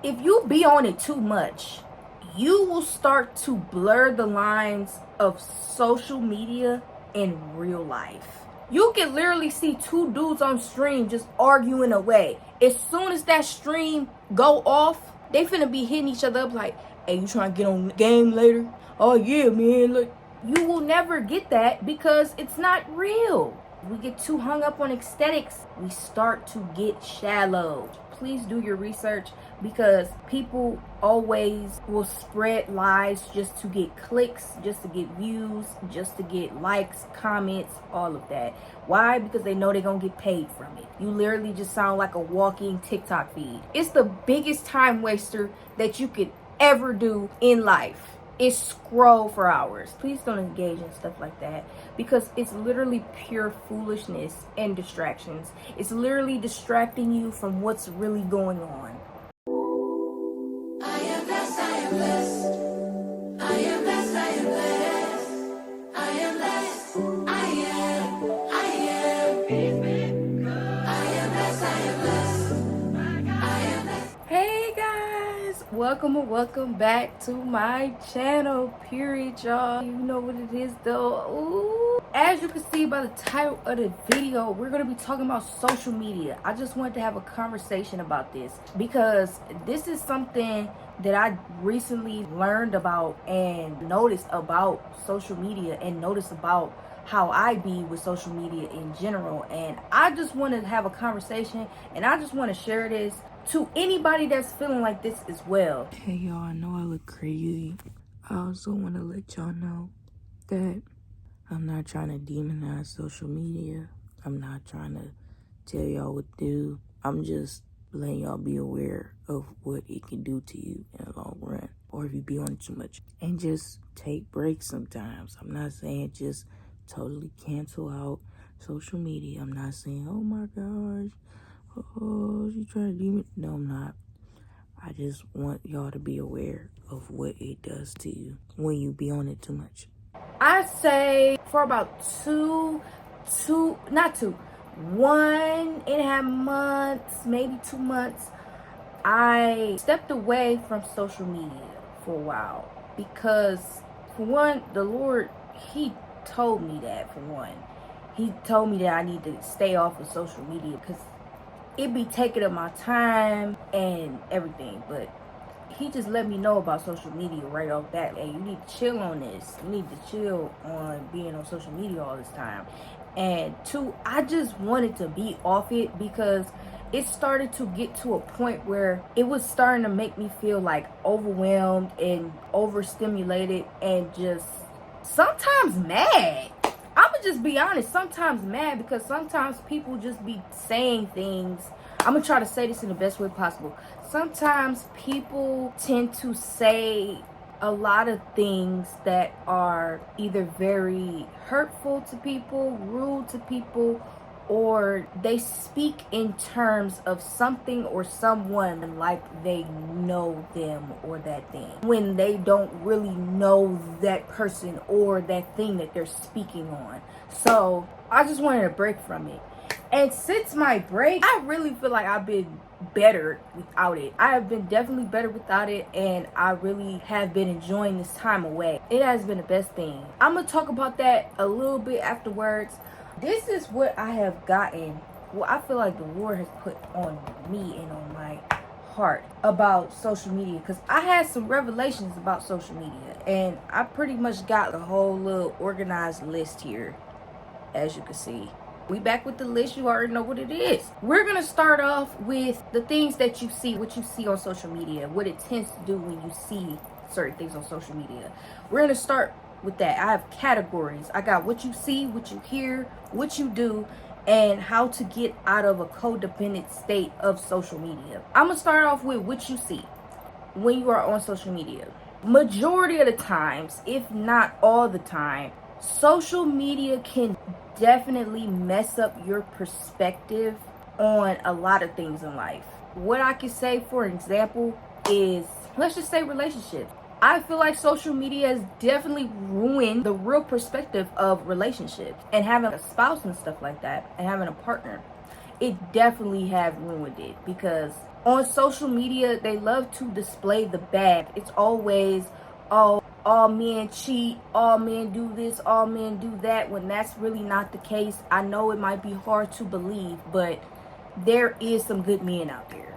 If you be on it too much, you will start to blur the lines of social media and real life. You can literally see two dudes on stream just arguing away. As soon as that stream go off, they finna be hitting each other up like, hey, you trying to get on the game later? Oh yeah, man, look. You will never get that because it's not real. We get too hung up on aesthetics, we start to get shallow. Please do your research because people always will spread lies just to get clicks, just to get views, just to get likes, comments, all of that. Why? Because they know they're gonna get paid from it. You literally just sound like a walking TikTok feed. It's the biggest time waster that you could ever do in life. Is scroll for hours. Please don't engage in stuff like that because it's literally pure foolishness and distractions. It's literally distracting you from what's really going on. I am blessed, I am blessed. I am blessed, I am blessed. I am blessed. I am blessed, I am blessed. Hey guys, welcome back to my channel, period, y'all. You know what it is though. Ooh. As you can see by the title of the video, we're gonna be talking about social media. I just wanted to have a conversation about this because this is something that I recently learned about and noticed about social media and noticed about how I be with social media in general. And I just want to have a conversation and I just want to share this to anybody that's feeling like this as well. Hey y'all, I know I look crazy. I also want to let y'all know that I'm not trying to demonize social media. I'm not trying to tell y'all what to do. I'm just letting y'all be aware of what it can do to you in the long run, or if you be on it too much. And just take breaks sometimes. I'm not saying just totally cancel out social media. I'm not saying, oh my gosh, oh, she trying to demon. No, I'm not. I just want y'all to be aware of what it does to you when you be on it too much. I say for about 1.5 months, maybe 2 months, I stepped away from social media for a while because, for one, the Lord, He told me that. For one, He told me that I need to stay off of social media because it be taking up my time and everything. But He just let me know about social media right off bat. Hey, you need to chill on this. You need to chill on being on social media all this time. And two, I just wanted to be off it because it started to get to a point where it was starting to make me feel like overwhelmed and overstimulated and just sometimes mad. I'ma just be honest, sometimes mad because sometimes people just be saying things. I'm gonna try to say this in the best way possible. Sometimes people tend to say a lot of things that are either very hurtful to people, rude to people, or they speak in terms of something or someone like they know them or that thing when they don't really know that person or that thing that they're speaking on. So I just wanted a break from it. And since my break, I really feel like I've been better without it. I have been definitely better without it, and I really have been enjoying this time away. It has been the best thing. I'm gonna talk about that a little bit afterwards. This is what I have gotten, what I feel like the Lord has put on me and on my heart about social media, because I had some revelations about social media, and I pretty much got a whole little organized list here, as you can see. We back with the list. You already know what it is. We're gonna start off with the things that you see, what you see on social media, what it tends to do when you see certain things on social media. We're gonna start with that. I have categories. I got what you see, what you hear, what you do, and how to get out of a codependent state of social media. I'm gonna start off with what you see when you are on social media. Majority of the times, if not all the time, social media can definitely mess up your perspective on a lot of things in life. What I can say, for example, is, let's just say relationships. I feel like social media has definitely ruined the real perspective of relationships and having a spouse and stuff like that and having a partner. It definitely have ruined it because On social media, they love to display the bad. It's always, oh, all men cheat, all men do this, all men do that, when that's really not the case. I know it might be hard to believe, but there is some good men out there.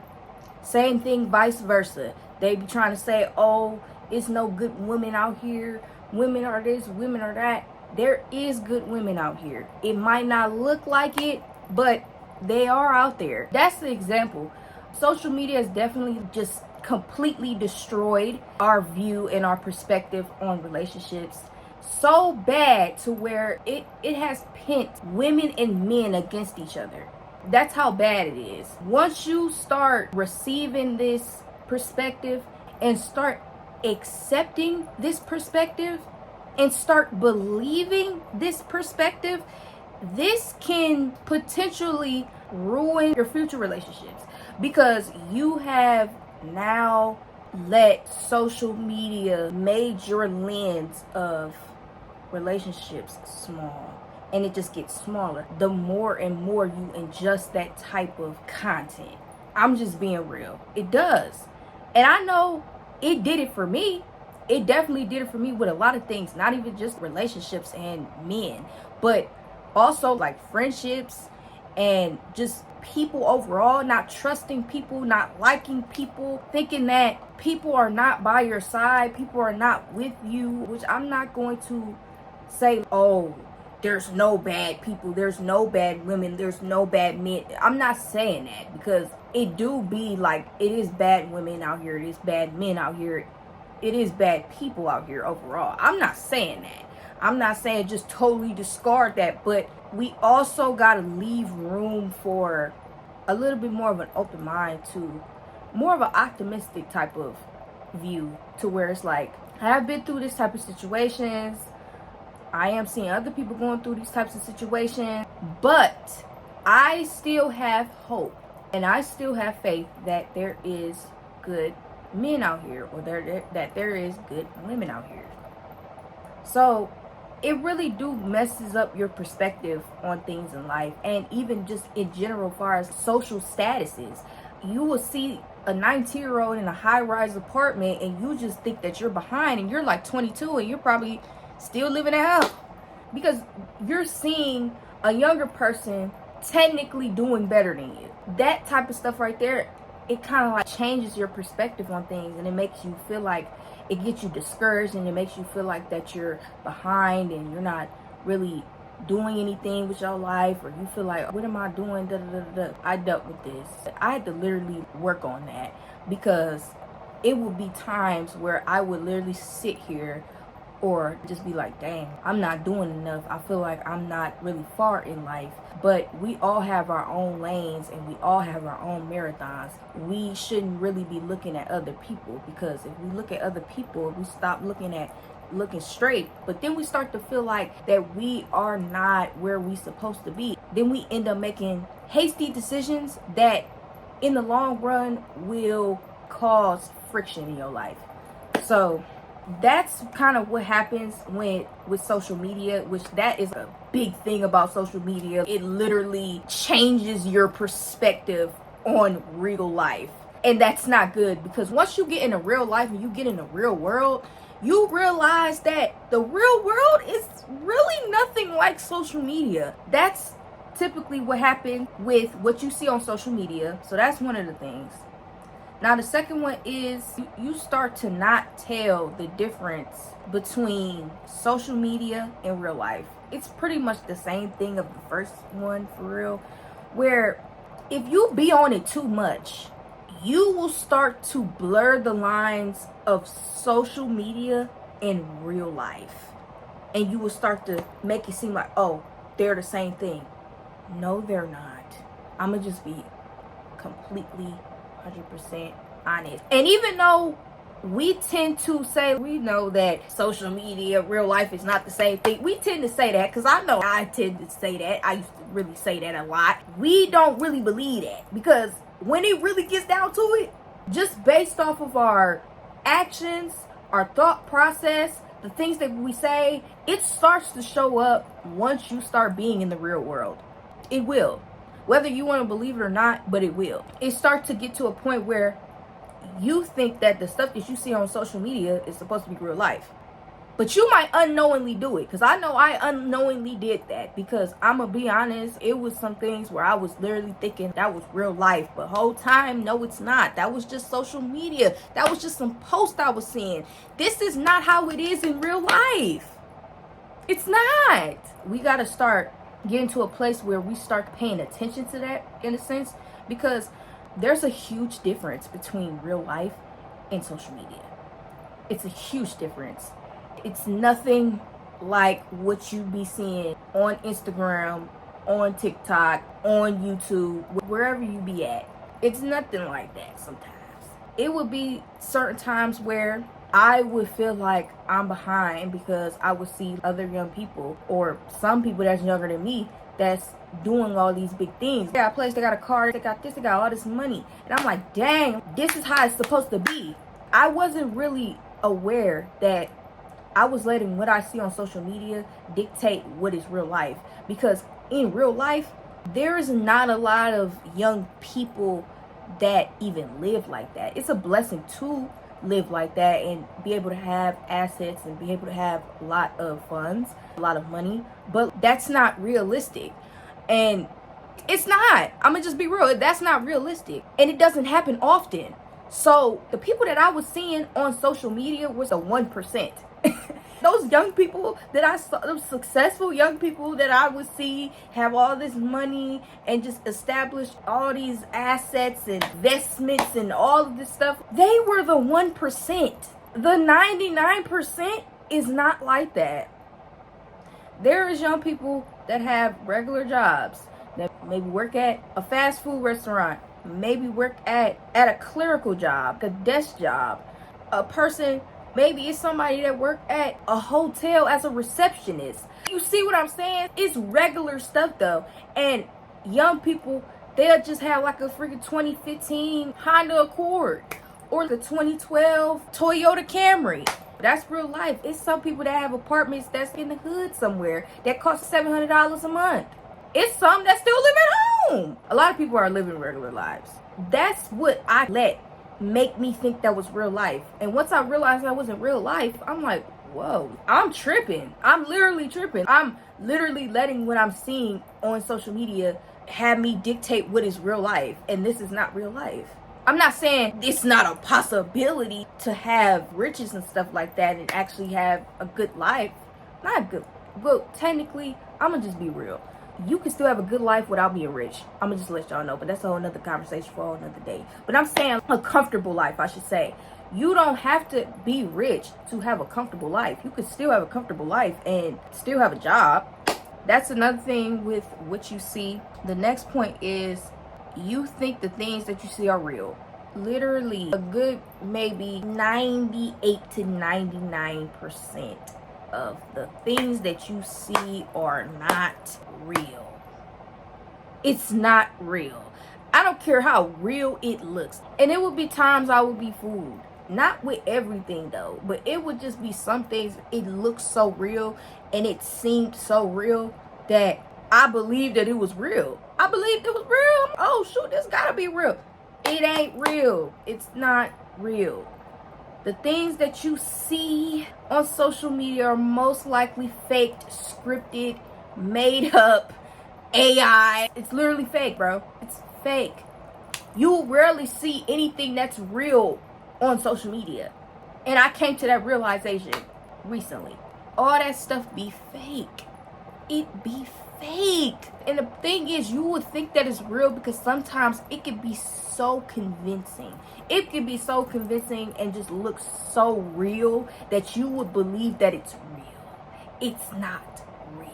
Same thing, vice versa. They be trying to say, oh, it's no good women out here. Women are this, women are that. There is good women out here. It might not look like it, but they are out there. That's the example. Social media has definitely just completely destroyed our view and our perspective on relationships so bad to where it has pit women and men against each other. That's how bad it is. Once you start receiving this perspective and start accepting this perspective and start believing this perspective, this can potentially ruin your future relationships, because you have now let social media made your lens of relationships small, and it just gets smaller the more and more you ingest that type of content. I'm just being real. It does. And I know it did it for me. It definitely did it for me with a lot of things, not even just relationships and men, but also like friendships and just people overall, not trusting people, not liking people, thinking that people are not by your side, people are not with you, which I'm not going to say, oh, there's no bad people, there's no bad women, there's no bad men. I'm not saying that, because it do be like, it is bad women out here, it is bad men out here, it is bad people out here overall. I'm not saying that. I'm not saying just totally discard that, but we also got to leave room for a little bit more of an open mind, to more of an optimistic type of view, to where it's like, I've been through this type of situations, I am seeing other people going through these types of situations, but I still have hope and I still have faith that there is good men out here, or that there is good women out here. So it really do messes up your perspective on things in life, and even just in general, as far as social statuses. You will see a 19-year-old in a high-rise apartment and you just think that you're behind, and you're like 22 and you're probably still living at home, because you're seeing a younger person technically doing better than you. That type of stuff right there, it kind of like changes your perspective on things, and it makes you feel like, it gets you discouraged, and it makes you feel like that you're behind and you're not really doing anything with your life, or you feel like, what am I doing? Da, da, da, da. I dealt with this. I had to literally work on that, because it would be times where I would literally sit here or just be like, dang, I'm not doing enough. I feel like I'm not really far in life. But we all have our own lanes and we all have our own marathons. We shouldn't really be looking at other people, because if we look at other people, we stop looking straight, but then we start to feel like that we are not where we supposed to be. Then we end up making hasty decisions that in the long run will cause friction in your life. So that's kind of what happens with social media, which that is a big thing about social media. It literally changes your perspective on real life, and that's not good, because once you get into real life and you get in the real world, you realize that the real world is really nothing like social media. That's typically what happens with what you see on social media. So that's one of the things. Now, the second one is you start to not tell the difference between social media and real life. It's pretty much the same thing of the first one, for real, where if you be on it too much, you will start to blur the lines of social media and real life. And you will start to make it seem like, oh, they're the same thing. No, they're not. I'm going to just be completely 100% honest. And even though we tend to say, we know that social media, real life is not the same thing. We tend to say that, because I know I tend to say that. I used to really say that a lot. We don't really believe that, because when it really gets down to it, just based off of our actions, our thought process, the things that we say, it starts to show up once you start being in the real world. It will. Whether you want to believe it or not, but it will. It starts to get to a point where you think that the stuff that you see on social media is supposed to be real life. But you might unknowingly do it. Because I know I unknowingly did that. Because I'm going to be honest, it was some things where I was literally thinking that was real life. But whole time, no, it's not. That was just social media. That was just some post I was seeing. This is not how it is in real life. It's not. We got to start getting to a place where we start paying attention to that, in a sense. Because there's a huge difference between real life and social media. It's a huge difference. It's nothing like what you be seeing on Instagram, on TikTok, on YouTube, wherever you be at. It's nothing like that sometimes. It would be certain times where I would feel like I'm behind because I would see other young people or some people that's younger than me that's doing all these big things. They got a place, they got a car, they got this, they got all this money. And I'm like, dang, this is how it's supposed to be. I wasn't really aware that I was letting what I see on social media dictate what is real life. Because in real life, there is not a lot of young people that even live like that. It's a blessing to live like that and be able to have assets and be able to have a lot of funds, a lot of money. But that's not realistic. And it's not. I'm going to just be real. That's not realistic. And it doesn't happen often. So the people that I was seeing on social media was a 1%. Those young people that I saw, those successful young people that I would see have all this money and just establish all these assets and investments and all of this stuff, they were the 1%. The 99% is not like that. There is young people that have regular jobs, that maybe work at a fast food restaurant, maybe work at a clerical job, a desk job. A person, maybe it's somebody that worked at a hotel as a receptionist. You see what I'm saying? It's regular stuff though. And young people, they'll just have like a freaking 2015 Honda Accord or the 2012 Toyota Camry. That's real life. It's some people that have apartments that's in the hood somewhere that cost $700 a month. It's some that still live at home. A lot of people are living regular lives. That's what I let make me think that was real life. And once I realized that wasn't real life, I'm like, whoa, I'm tripping. I'm literally tripping. I'm literally letting what I'm seeing on social media have me dictate what is real life. And this is not real life. I'm not saying it's not a possibility to have riches and stuff like that and actually have a good life. Not good. Well, technically, I'm going to just be real. You can still have a good life without being rich. I'm going to just let y'all know. But that's a whole nother conversation for a whole nother day. But I'm saying a comfortable life, I should say. You don't have to be rich to have a comfortable life. You could still have a comfortable life and still have a job. That's another thing with what you see. The next point is you think the things that you see are real. Literally, a good maybe 98 to 99% of the things that you see are not real. It's not real. I don't care how real it looks. And it would be times I would be fooled. Not with everything though, but it would just be some things. It looks so real and it seemed so real that I believed that it was real. I believed it was real. Oh shoot, this gotta be real. It ain't real. It's not real. The things that you see on social media are most likely faked, scripted, made up, AI. It's literally fake, bro. It's fake. You rarely see anything that's real on social media. And I came to that realization recently. All that stuff be fake. It be fake. And the thing is, you would think that it's real because sometimes it can be so convincing. It can be so convincing and just look so real that you would believe that it's real. It's not real.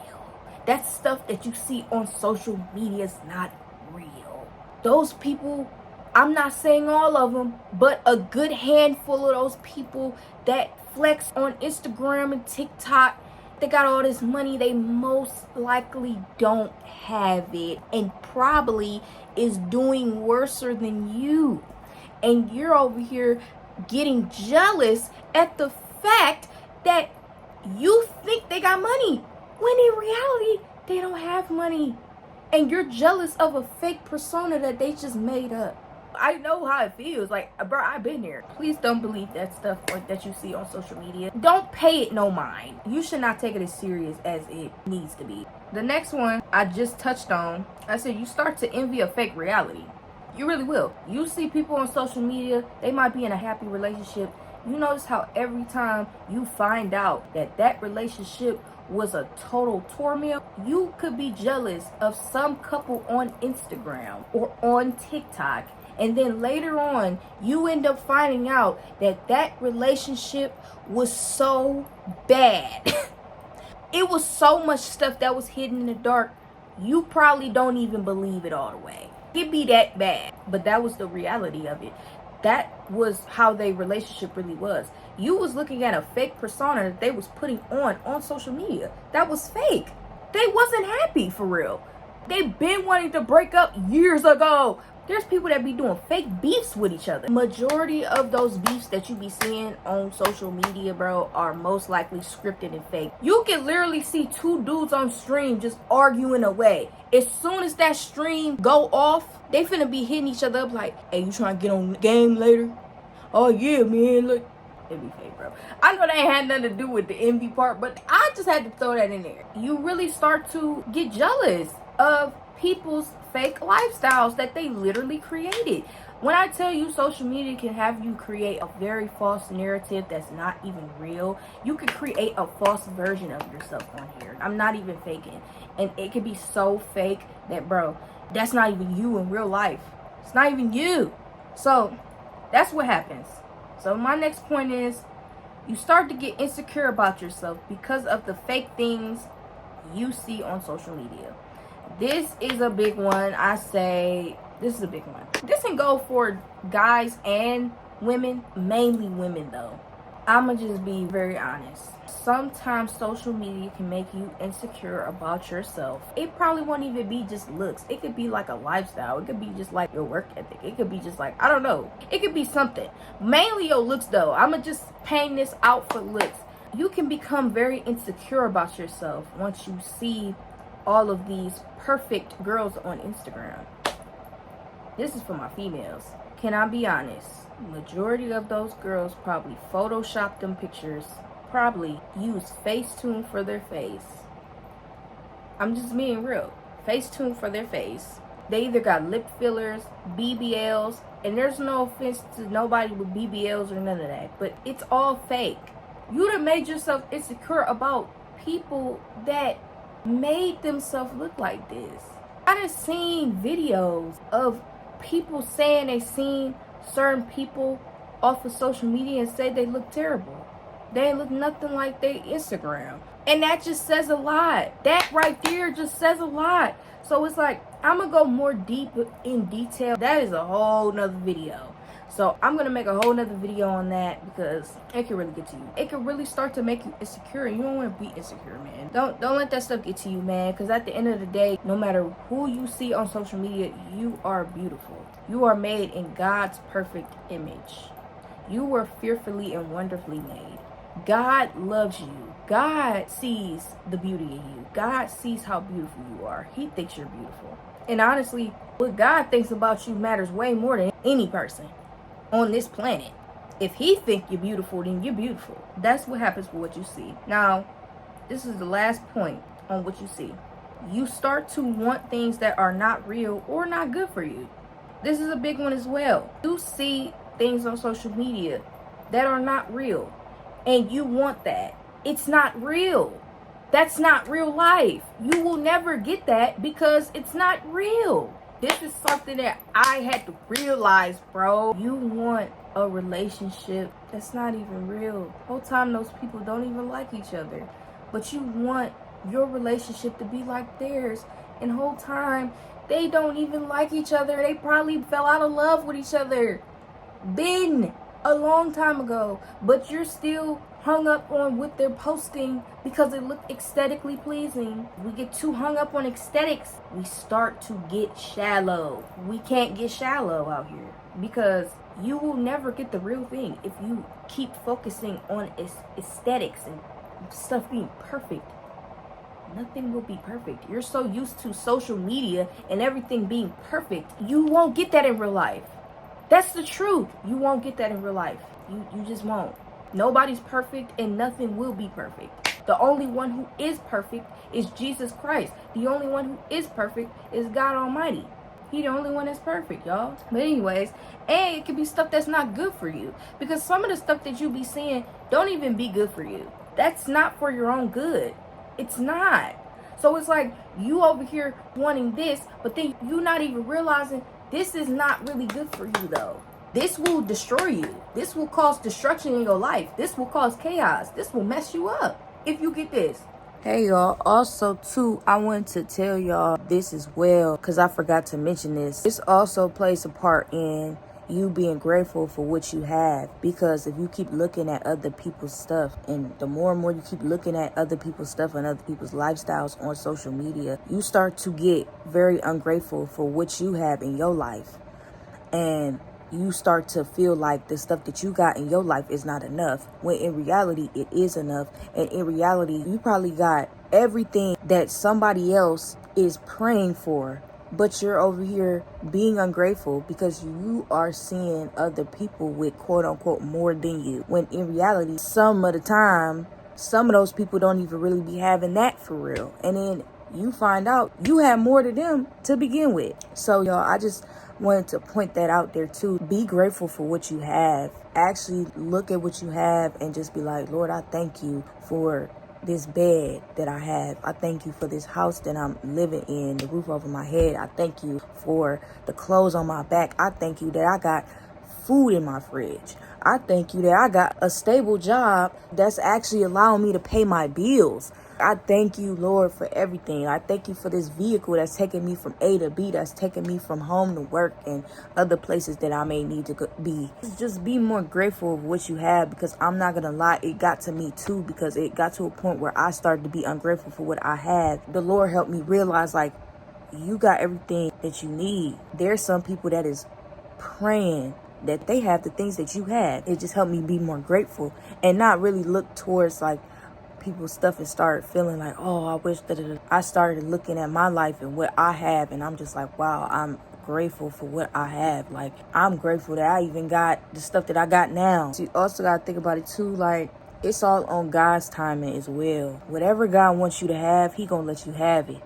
That stuff that you see on social media is not real. Those people, I'm not saying all of them, but a good handful of those people that flex on Instagram and TikTok, they got all this money, they most likely don't have it and probably is doing worse than you. And you're over here getting jealous at the fact that you think they got money when in reality they don't have money. And you're jealous of a fake persona that they just made up. I know how it feels. Like, bro, I've been there. Please don't believe that stuff like that you see on social media. Don't pay it no mind. You should not take it as serious as it needs to be. The next one I just touched on, I said you start to envy a fake reality. You really will. You see people on social media, they might be in a happy relationship. You notice how every time you find out that that relationship was a total turmoil, you could be jealous of some couple on Instagram or on TikTok. And then later on, you end up finding out that that relationship was so bad. It was so much stuff that was hidden in the dark. You probably don't even believe it all the way. It be that bad. But that was the reality of it. That was how their relationship really was. You was looking at a fake persona that they was putting on social media. That was fake. They wasn't happy for real. They been wanting to break up years ago. There's people that be doing fake beefs with each other. Majority of those beefs that you be seeing on social media, bro, are most likely scripted and fake. You can literally see two dudes on stream just arguing away. As soon as that stream go off, they finna be hitting each other up like, hey, you trying to get on the game later? Oh yeah, man, look. It'd be fake, bro. I know that ain't had nothing to do with the envy part, but I just had to throw that in there. You really start to get jealous of people's fake lifestyles that they literally created. When I tell you social media can have you create a very false narrative that's not even real, you can create a false version of yourself on here. I'm not even faking. And it can be so fake that, bro, that's not even you in real life. It's not even you. So that's what happens. So my next point is you start to get insecure about yourself because of the fake things you see on social media. This is a big one. I say this is a big one. This can go for guys and women, mainly women though. I'ma just be very honest. Sometimes social media can make you insecure about yourself. It probably won't even be just looks. It could be like a lifestyle. It could be just like your work ethic. It could be just like, I don't know. It could be something. Mainly your looks though. I'ma just paint this out for looks. You can become very insecure about yourself once you see all of these perfect girls on Instagram. This is for my females. Can I be honest? Majority of those girls probably photoshopped them pictures, probably used Facetune for their face. I'm just being real. Facetune for their face. They either got lip fillers, BBLs, and there's no offense to nobody with BBLs or none of that, but it's all fake. You done made yourself insecure about people that made themselves look like this. I done seen videos of people saying they seen certain people off of social media and say they look terrible. They ain't look nothing like they Instagram. And that just says a lot. That right there just says a lot. So it's like, I'm gonna go more deep in detail. That is a whole nother video. So I'm gonna make a whole nother video on that because it can really get to you. It can really start to make you insecure, and you don't want to be insecure, man. Don't let that stuff get to you, man, because at the end of the day, no matter who you see on social media, you are beautiful. You are made in God's perfect image. You were fearfully and wonderfully made. God loves you. God sees the beauty in you. God sees how beautiful you are. He thinks you're beautiful. And honestly, what God thinks about you matters way more than any person on this planet. If he think you're beautiful, then you're beautiful. That's what happens with what you see. Now, this is the last point on what you see. You start to want things that are not real or not good for you. This is a big one as well. You see things on social media that are not real, and you want that. It's not real. That's not real life. You will never get that because it's not real. This is something that I had to realize, bro. You want a relationship that's not even real. The whole time those people don't even like each other. But you want your relationship to be like theirs. And the whole time they don't even like each other. They probably fell out of love with each other. Been a long time ago. But you're still hung up on what they're posting because it look aesthetically pleasing. We get too hung up on aesthetics, we start to get shallow. We can't get shallow out here because you will never get the real thing if you keep focusing on aesthetics and stuff being perfect. nothing will be perfect. You're so used to social media and everything being perfect. You won't get that in real life. That's the truth. You won't get that in real life. You just won't. Nobody's perfect and nothing will be perfect. The only one who is perfect is Jesus Christ. The only one who is perfect is God Almighty. He the only one that's perfect, y'all. But anyways, and it could be stuff that's not good for you. Because some of the stuff that you be seeing don't even be good for you. That's not for your own good. It's not. So it's like you over here wanting this, but then you not even realizing this is not really good for you though. This will destroy you. This will cause destruction in your life. This will cause chaos. This will mess you up if you get this. Hey y'all, also too, I wanted to tell y'all this as well, because I forgot to mention this. This also plays a part in you being grateful for what you have, because if you keep looking at other people's stuff, and the more and more you keep looking at other people's stuff and other people's lifestyles on social media, you start to get very ungrateful for what you have in your life. And you start to feel like the stuff that you got in your life is not enough, when in reality it is enough. And in reality, you probably got everything that somebody else is praying for, but you're over here being ungrateful because you are seeing other people with quote unquote more than you, when in reality, some of the time, some of those people don't even really be having that for real. And then you find out you have more to them to begin with. So y'all, I just wanted to point that out there too. Be grateful for what you have. Actually look at what you have and just be like, Lord, I thank you for this bed that I have. I thank you for this house that I'm living in, the roof over my head. I thank you for the clothes on my back. I thank you that I got food in my fridge. I thank you that I got a stable job that's actually allowing me to pay my bills. I thank you, Lord, for everything. I thank you for this vehicle that's taking me from A to B, that's taking me from home to work and other places that I may need to be. Just be more grateful of what you have, because I'm not going to lie, it got to me too, because it got to a point where I started to be ungrateful for what I had. The Lord helped me realize, like, you got everything that you need. There's some people that is praying that they have the things that you have. It just helped me be more grateful and not really look towards like people's stuff and start feeling like, oh, I wish that I started looking at my life and what I have, and I'm just like, wow, I'm grateful for what I have. Like, I'm grateful that I even got the stuff that I got now. So you also got to think about it too, like, it's all on God's timing as well. Whatever God wants you to have, he gonna let you have it.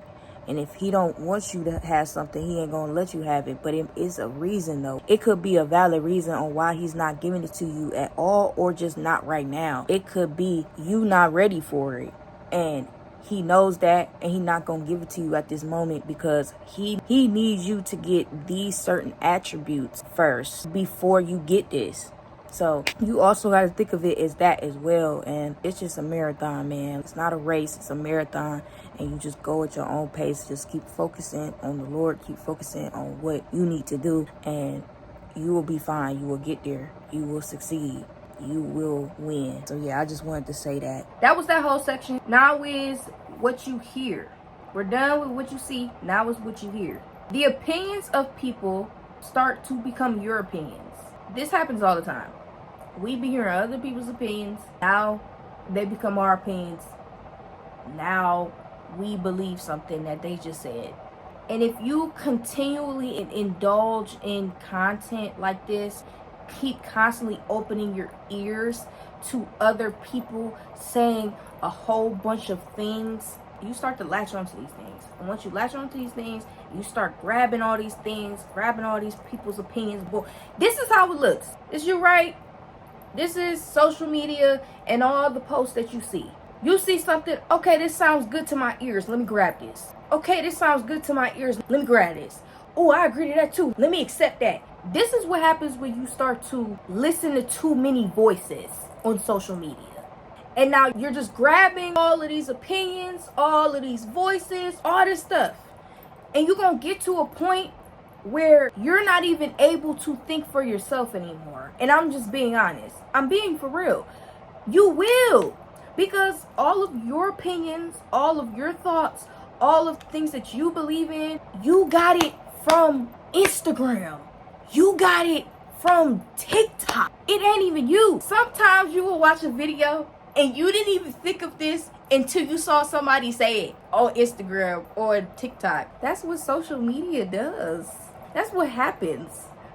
And if he don't want you to have something, he ain't gonna let you have it. But it is a reason though. It could be a valid reason on why he's not giving it to you at all, or just not right now. It could be you not ready for it, and he knows that, and he not gonna give it to you at this moment, because he needs you to get these certain attributes first before you get this. So you also got to think of it as that as well. And it's just a marathon, man. It's not a race. It's a marathon. And you just go at your own pace. Just keep focusing on the Lord. Keep focusing on what you need to do. And you will be fine. You will get there. You will succeed. You will win. So yeah, I just wanted to say that. That was that whole section. Now is what you hear. We're done with what you see. Now is what you hear. The opinions of people start to become your opinions. This happens all the time. We be hearing other people's opinions. Now they become our opinions. Now we believe something that they just said. And if you continually indulge in content like this, keep constantly opening your ears to other people saying a whole bunch of things, you start to latch onto these things. And once you latch onto these things, you start grabbing all these things, grabbing all these people's opinions. Well, this is how it looks. Is you right? This is social media and all the posts that you see. You see something, okay, this sounds good to my ears. Let me grab this. Okay, this sounds good to my ears. Let me grab this. Oh, I agree to that too. Let me accept that. This is what happens when you start to listen to too many voices on social media. And now you're just grabbing all of these opinions, all of these voices, all this stuff. And you're going to get to a point where you're not even able to think for yourself anymore. And I'm just being honest. I'm being for real. You will. Because all of your opinions, all of your thoughts, all of the things that you believe in, you got it from Instagram. You got it from TikTok. It ain't even you. Sometimes you will watch a video and you didn't even think of this until you saw somebody say it on Instagram or TikTok. That's what social media does. That's what happens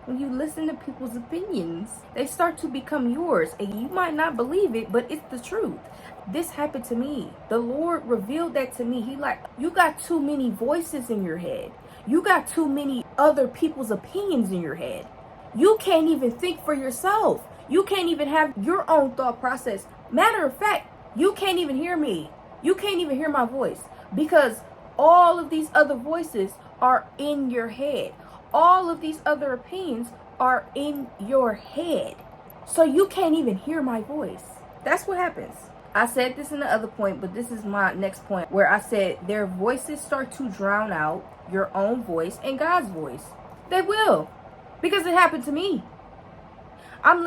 when you listen to people's opinions. They start to become yours, and you might not believe it, but it's the truth. This happened to me. The Lord revealed that to me. He like, you got too many voices in your head. You got too many other people's opinions in your head. You can't even think for yourself. You can't even have your own thought process. Matter of fact, you can't even hear me. You can't even hear my voice because all of these other voices are in your head. All of these other opinions are in your head. So you can't even hear my voice. That's what happens. I said this in the other point, but this is my next point where I said their voices start to drown out your own voice and God's voice. They will, because it happened to me. I didn't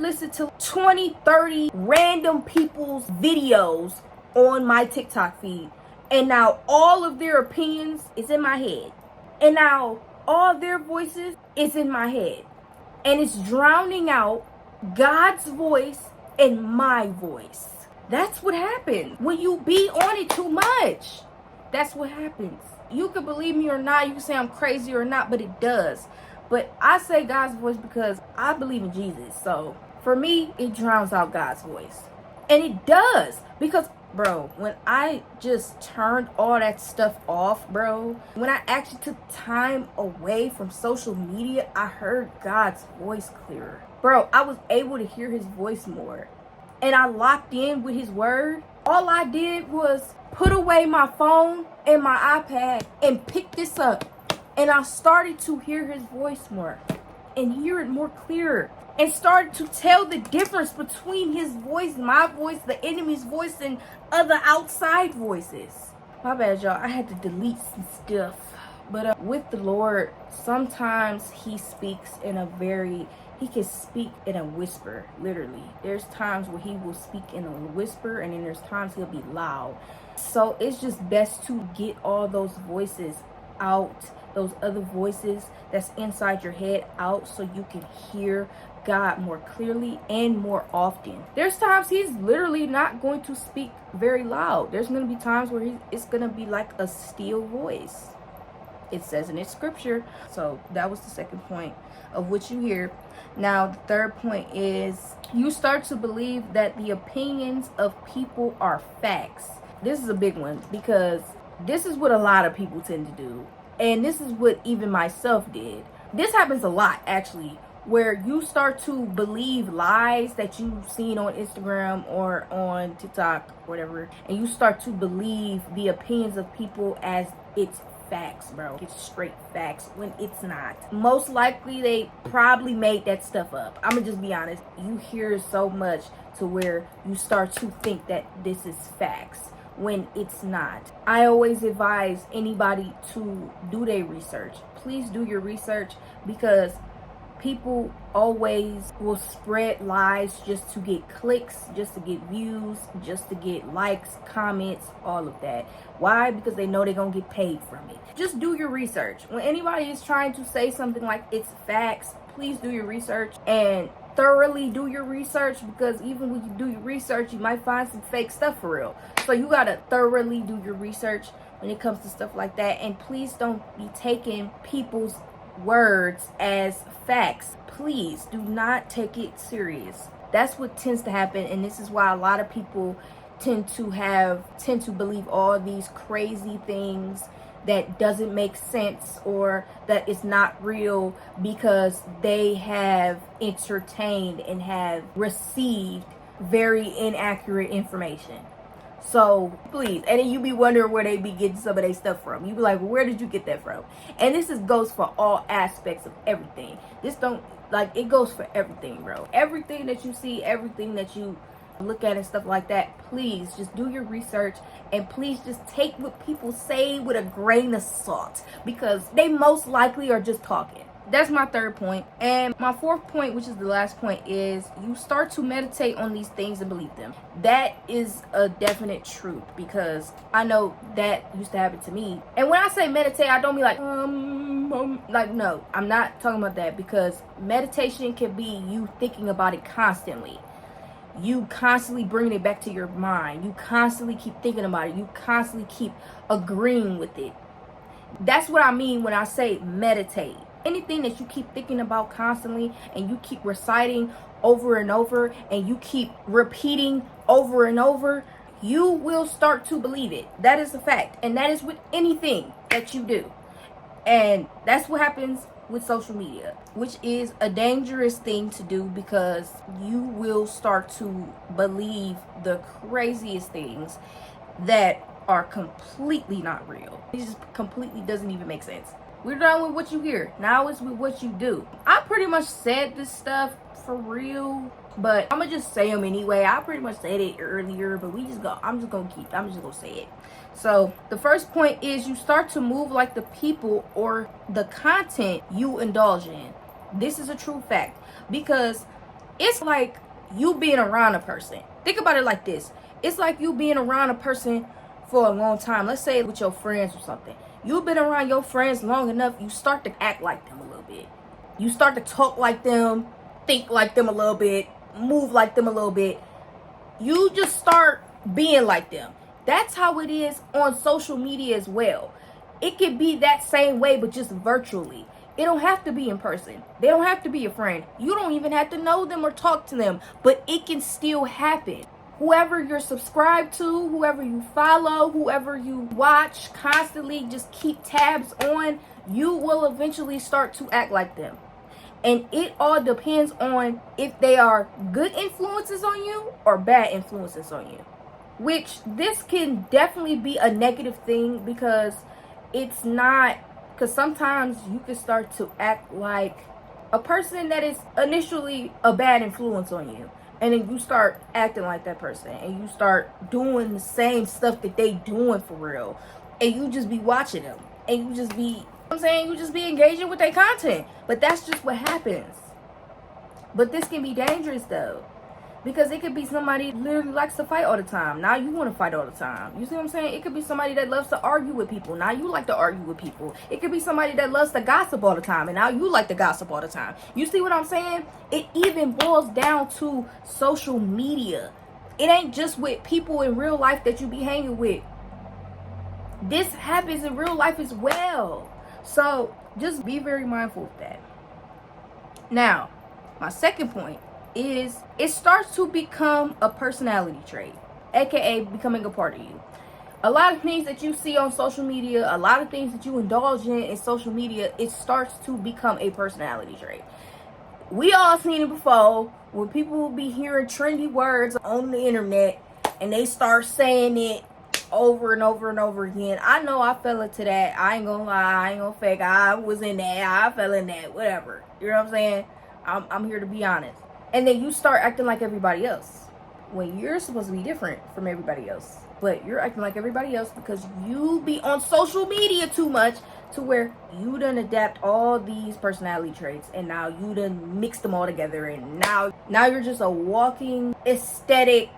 listen to 20, 30 random people's videos on my TikTok feed. And now all of their opinions is in my head. And now all their voices is in my head. And it's drowning out God's voice and my voice. That's what happens when you be on it too much. That's what happens. You can believe me or not. You can say I'm crazy or not, but it does. But I say God's voice because I believe in Jesus. So for me, it drowns out God's voice. And it does. Because, bro, when I just turned all that stuff off, bro, when I actually took time away from social media, I heard God's voice clearer. Bro, I was able to hear his voice more. And I locked in with his word. All I did was put away my phone and my iPad and pick this up. And I started to hear his voice more and hear it more clearer. And started to tell the difference between his voice, my voice, the enemy's voice, and other outside voices. My bad, y'all. I had to delete some stuff. But with the Lord, sometimes he speaks in he can speak in a whisper, literally. There's times where he will speak in a whisper, and then there's times he'll be loud. So it's just best to get all those voices out, those other voices that's inside your head out, so you can hear God more clearly and more often. There's times he's literally not going to speak very loud. There's going to be times where it's going to be like a still voice. It says in its scripture. So that was the second point of what you hear. Now, the third point is you start to believe that the opinions of people are facts. This is a big one because this is what a lot of people tend to do. And this is what even myself did. This happens a lot, actually, where you start to believe lies that you've seen on Instagram or on TikTok, whatever, and you start to believe the opinions of people as it's facts, bro. It's straight facts when it's not. Most likely they probably made that stuff up. I'm gonna just be honest. You hear so much to where you start to think that this is facts when it's not. I always advise anybody to do their research. Please do your research, because people always will spread lies just to get clicks, just to get views, just to get likes, comments, all of that. Why? Because they know they're gonna get paid from it. Just do your research. When anybody is trying to say something like it's facts, please do your research and thoroughly do your research, because even when you do your research, you might find some fake stuff for real. So you gotta thoroughly do your research when it comes to stuff like that. And please don't be taking people's words as facts. Please do not take it serious. That's what tends to happen, and this is why a lot of people tend to believe all these crazy things that doesn't make sense or that is not real, because they have entertained and have received very inaccurate information. So please, and then you be wondering where they be getting some of their stuff from. You be like, well, where did you get that from? And this goes for all aspects of everything. It goes for everything, bro. Everything that you see, everything that you look at and stuff like that, please just do your research, and please just take what people say with a grain of salt, because they most likely are just talking. That's my third point. And my fourth point, which is the last point, is you start to meditate on these things and believe them. That is a definite truth, because I know that used to happen to me. And when I say meditate, I don't mean no, I'm not talking about that, because meditation can be you thinking about it constantly. You constantly bringing it back to your mind. You constantly keep thinking about it. You constantly keep agreeing with it. That's what I mean when I say meditate. Anything that you keep thinking about constantly and you keep reciting over and over and you keep repeating over and over, you will start to believe it. That is a fact. And that is with anything that you do. And that's what happens with social media, which is a dangerous thing to do because you will start to believe the craziest things that are completely not real. It just completely doesn't even make sense. We're done with what you hear. Now it's with what you do. I pretty much said this stuff for real, but I'm gonna just say them anyway. I pretty much said it earlier, but I'm just gonna say it. So the first point is you start to move like the people or the content you indulge in. This is a true fact because it's like you being around a person. Think about it like this. It's like you being around a person for a long time. Let's say with your friends or something. You've been around your friends long enough, you start to act like them a little bit. You start to talk like them, think like them a little bit, move like them a little bit. You just start being like them. That's how it is on social media as well. It could be that same way, but just virtually. It don't have to be in person. They don't have to be your friend. You don't even have to know them or talk to them, but it can still happen. Whoever you're subscribed to, whoever you follow, whoever you watch constantly, just keep tabs on, you will eventually start to act like them. And it all depends on if they are good influences on you or bad influences on you. Which this can definitely be a negative thing because it's not, because sometimes you can start to act like a person that is initially a bad influence on you. And then you start acting like that person and you start doing the same stuff that they doing for real. And you just be watching them. And you just be, you just be engaging with their content. But that's just what happens. But this can be dangerous though. Because it could be somebody who literally likes to fight all the time. Now you want to fight all the time. You see what I'm saying? It could be somebody that loves to argue with people. Now you like to argue with people. It could be somebody that loves to gossip all the time. And now you like to gossip all the time. You see what I'm saying? It even boils down to social media. It ain't just with people in real life that you be hanging with. This happens in real life as well. So just be very mindful of that. Now, my second point is it starts to become a personality trait, aka becoming a part of you. A lot of things that you see on social media, a lot of things that you indulge in social media, it starts to become a personality trait. We all seen it before where people will be hearing trendy words on the internet and they start saying it over and over and over again. I know I fell into that. I ain't gonna lie, I ain't gonna fake. I was in that, I fell in that, whatever. You know what I'm saying? I'm here to be honest. And then you start acting like everybody else when you're supposed to be different from everybody else. But you're acting like everybody else because you be on social media too much to where you done adapt all these personality traits and now you done mix them all together and now you're just a walking aesthetic /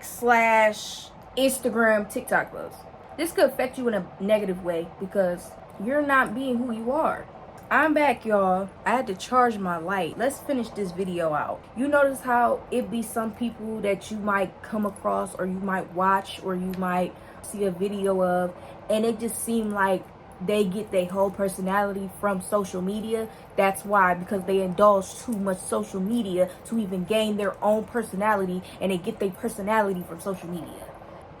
Instagram TikTok buzz. This could affect you in a negative way because you're not being who you are. I'm back, y'all. I had to charge my light. Let's finish this video out. You notice how it be some people that you might come across or you might watch or you might see a video of and it just seem like they get their whole personality from social media. That's why, because they indulge too much social media to even gain their own personality and they get their personality from social media.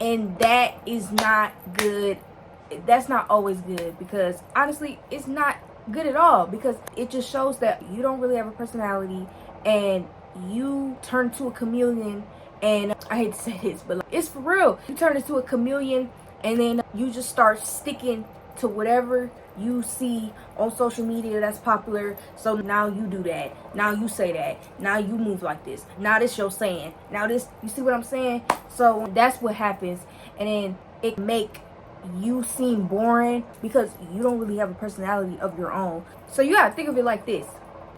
And that is not good. That's not always good because honestly, it's not good at all because it just shows that you don't really have a personality and you turn to a chameleon. And I hate to say this, but it's for real. You turn into a chameleon and then you just start sticking to whatever you see on social media that's popular. So now you do that. Now you say that. Now you move like this. Now this your saying. Now this, you see what I'm saying? So that's what happens. And then it make you seem boring because you don't really have a personality of your own. So you gotta think of it like this.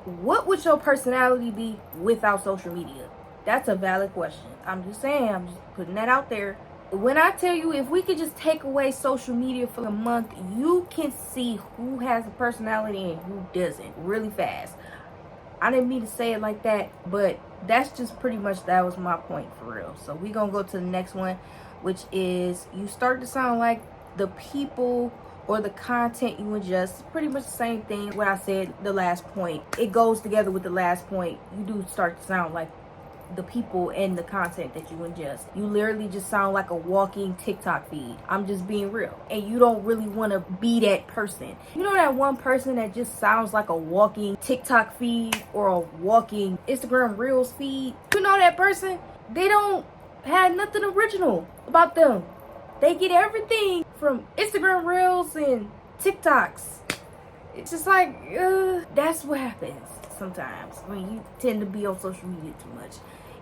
What would your personality be without social media? That's a valid question. I'm just saying, I'm just putting that out there. When I tell you, if we could just take away social media for a month, you can see who has a personality and who doesn't really fast. I didn't mean to say it like that, but that's just pretty much, that was my point for real. So we gonna go to the next one, which is you start to sound like the people or the content you ingest. Pretty much the same thing what I said the last point. It goes together with the last point. You do start to sound like the people and the content that you ingest. You literally just sound like a walking TikTok feed. I'm just being real. And you don't really want to be that person. You know that one person that just sounds like a walking TikTok feed or a walking Instagram Reels feed? You know that person? They don't have nothing original about them. They get everything from Instagram Reels and TikToks. It's just like, that's what happens sometimes when you tend to be on social media too much.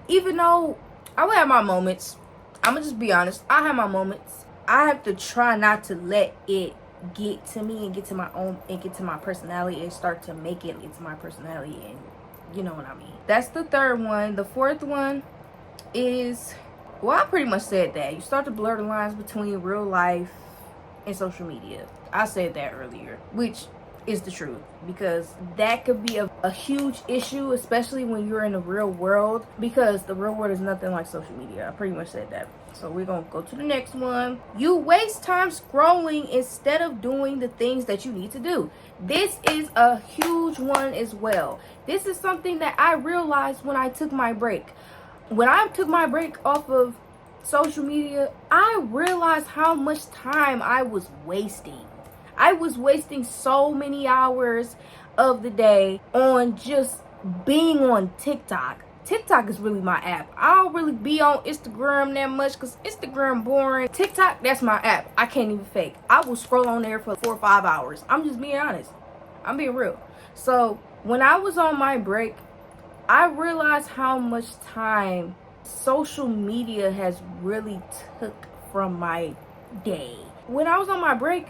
Even though I will have my moments, I'm gonna just be honest, I have my moments. I have to try not to let it get to me and get to my own and get to my personality and start to make it into my personality, and you know what I mean. That's the third one. The fourth one is, well, I pretty much said that. You start to blur the lines between real life and social media. I said that earlier, which is the truth, because that could be a huge issue, especially when you're in the real world, because the real world is nothing like social media. I pretty much said that. So we're gonna go to the next one. You waste time scrolling instead of doing the things that you need to do. This is a huge one as well. This is something that I realized when I took my break. When I took my break off of social media, I realized how much time I was wasting. I was wasting so many hours of the day on just being on TikTok. TikTok is really my app. I don't really be on Instagram that much because Instagram boring. TikTok, that's my app. I can't even fake. I will scroll on there for 4 or 5 hours. I'm just being honest. I'm being real. So when I was on my break, I realized how much time social media has really took from my day. When I was on my break,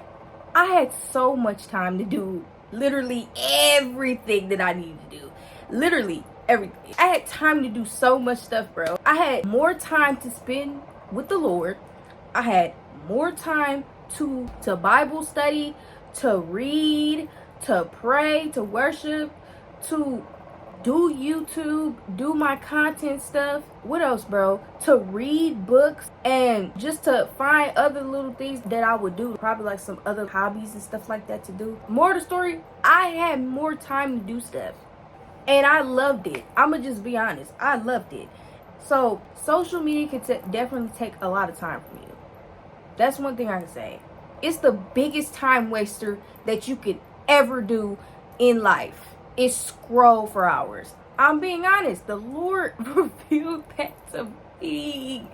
I had so much time to do literally everything that I needed to do. Literally everything. I had time to do so much stuff, bro. I had more time to spend with the Lord. I had more time to Bible study, to read, to pray, to worship, to do YouTube, do my content stuff. What else, bro? To read books and just to find other little things that I would do. Probably like some other hobbies and stuff like that to do. More of the story, I had more time to do stuff. And I loved it. I'ma just be honest. I loved it. So social media can definitely take a lot of time from you. That's one thing I can say. It's the biggest time waster that you could ever do in life. Is scroll for hours. I'm being honest. The Lord revealed that to me.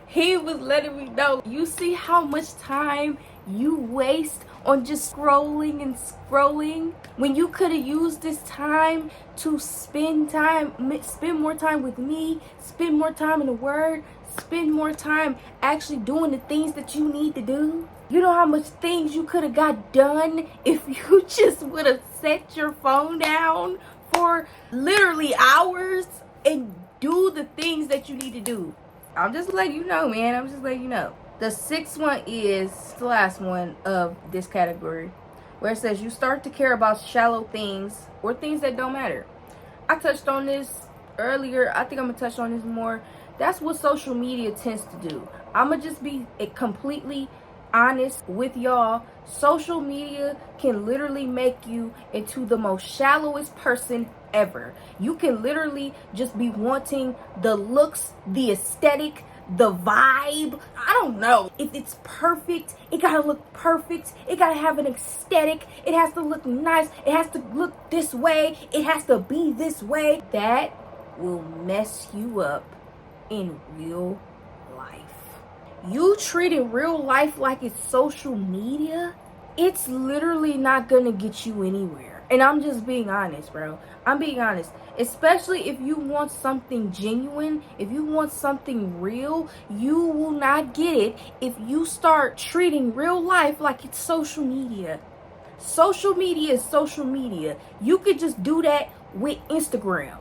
He was letting me know. You see how much time you waste on just scrolling and scrolling when you could have used this time to spend more time with me, spend more time in the Word, spend more time actually doing the things that you need to do. You know how much things you could have got done if you just would have set your phone down for literally hours and do the things that you need to do. I'm just letting you know, man. I'm just letting you know. The sixth one is the last one of this category, where it says you start to care about shallow things or things that don't matter. I touched on this earlier. I think I'm going to touch on this more. That's what social media tends to do. I'm going to just be completely honest with y'all. Social media can literally make you into the most shallowest person ever. You can literally just be wanting the looks, the aesthetic, the vibe. I don't know. If it's perfect, it gotta look perfect. It gotta have an aesthetic. It has to look nice. It has to look this way. It has to be this way. That will mess you up in real life. You treating real life like it's social media, it's literally not gonna get you anywhere. And I'm just being honest, bro. I'm being honest. Especially if you want something genuine, if you want something real, you will not get it if you start treating real life like it's social media. Social media is social media. You could just do that with Instagram.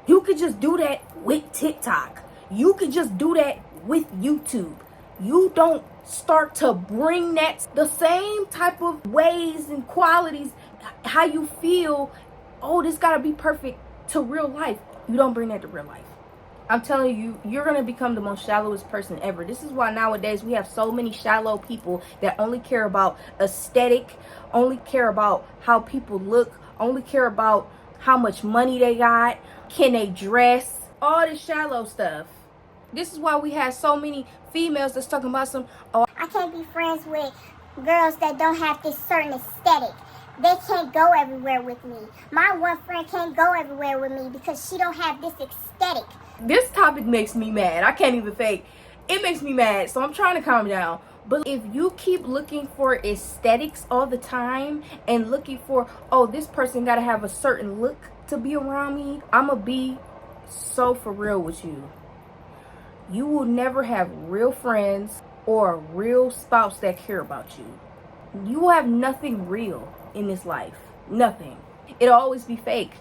You could just do that with TikTok. You could just do that with YouTube. You don't start to bring that the same type of ways and qualities, how you feel, oh, this gotta be perfect, to real life. You don't bring that to real life. I'm telling you, you're going to become the most shallowest person ever. This is why nowadays we have so many shallow people that only care about aesthetic, only care about how people look, only care about how much money they got, can they dress, all this shallow stuff. This is why we have so many females that's talking about I can't be friends with girls that don't have this certain aesthetic. They can't go everywhere with me. My one friend can't go everywhere with me because she don't have this aesthetic. This topic makes me mad. I can't even fake. It makes me mad, so I'm trying to calm down. But if you keep looking for aesthetics all the time and looking for, oh, this person gotta have a certain look to be around me, I'ma be so for real with you. You will never have real friends or a real spouse that care about you. You will have nothing real in this life. Nothing. It'll always be fake.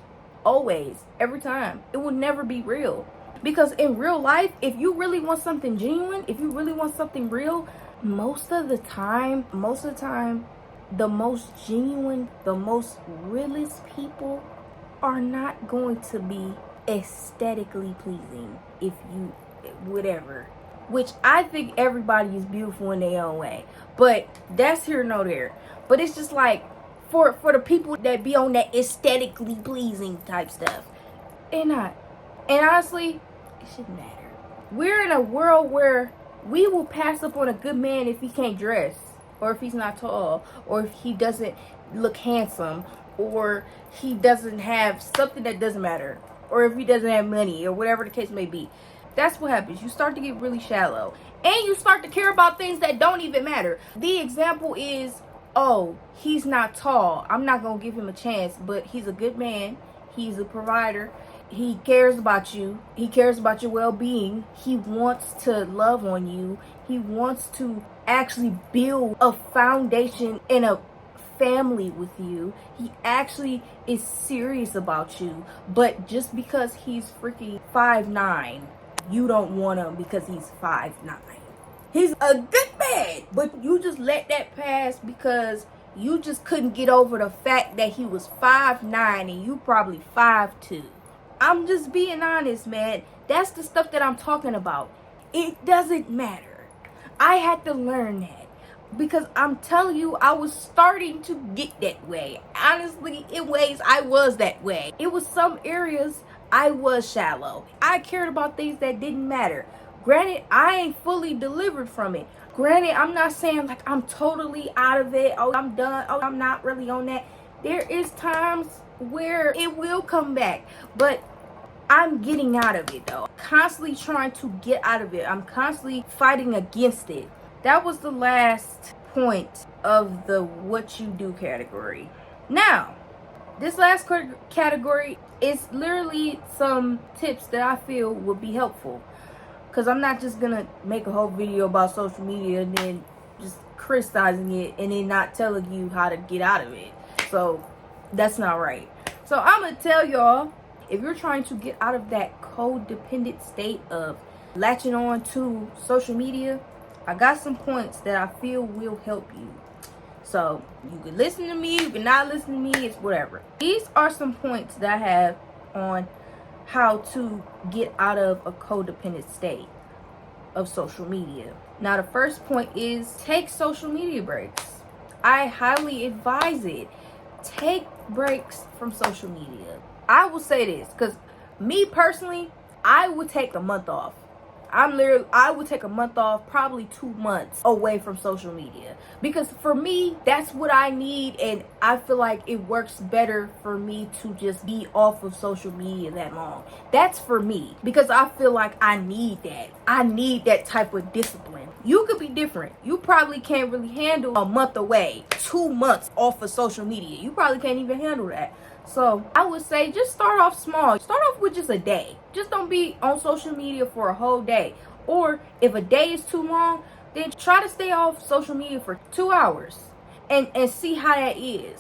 Always. Every time. It will never be real. Because in real life, if you really want something genuine, if you really want something real, most of the time, the most genuine, the most realest people are not going to be aesthetically pleasing. If you, whatever. Which I think everybody is beautiful in their own way. But that's here nor there. But it's just like, for the people that be on that aesthetically pleasing type stuff, they're not. And honestly, it shouldn't matter. We're in a world where we will pass up on a good man if he can't dress, or if he's not tall, or if he doesn't look handsome, or he doesn't have something that doesn't matter, or if he doesn't have money, or whatever the case may be. That's what happens. You start to get really shallow, and you start to care about things that don't even matter. The example is, oh, he's not tall, I'm not gonna give him a chance, but he's a good man, he's a provider, he cares about you, he cares about your well-being, he wants to love on you, he wants to actually build a foundation in a family with you, he actually is serious about you. But just because he's freaking 5'9", you don't want him because he's 5'9". He's a good man, but you just let that pass because you just couldn't get over the fact that he was 5'9" and you probably 5'2". I'm just being honest, man. That's the stuff that I'm talking about. It doesn't matter. I had to learn that because I'm telling you, I was starting to get that way. Honestly, in ways I was that way. It was some areas I was shallow. I cared about things that didn't matter. Granted, I ain't fully delivered from it. Granted, I'm not saying like I'm totally out of it. Oh, I'm done. Oh, I'm not really on that. There is times where it will come back, but I'm getting out of it though. Constantly trying to get out of it. I'm constantly fighting against it. That was the last point of the what you do category. Now, this last category is literally some tips that I feel would be helpful. Because I'm not just going to make a whole video about social media and then just criticizing it and then not telling you how to get out of it. So, that's not right. So, I'm going to tell y'all, if you're trying to get out of that codependent state of latching on to social media, I got some points that I feel will help you. So, you can listen to me, you can not listen to me, it's whatever. These are some points that I have on how to get out of a codependent state of social media. Now, the first point is take social media breaks. I highly advise it. Take breaks from social media. I will say this, because me personally, I would take a month off. I would take a month off, probably 2 months away from social media. Because for me, that's what I need. And I feel like it works better for me to just be off of social media that long. That's for me. Because I feel like I need that. I need that type of discipline. You could be different. You probably can't really handle a month away, 2 months off of social media. You probably can't even handle that. So I would say just start off small. Start off with just a day. Just don't be on social media for a whole day. Or if a day is too long, then try to stay off social media for 2 hours and see how that is.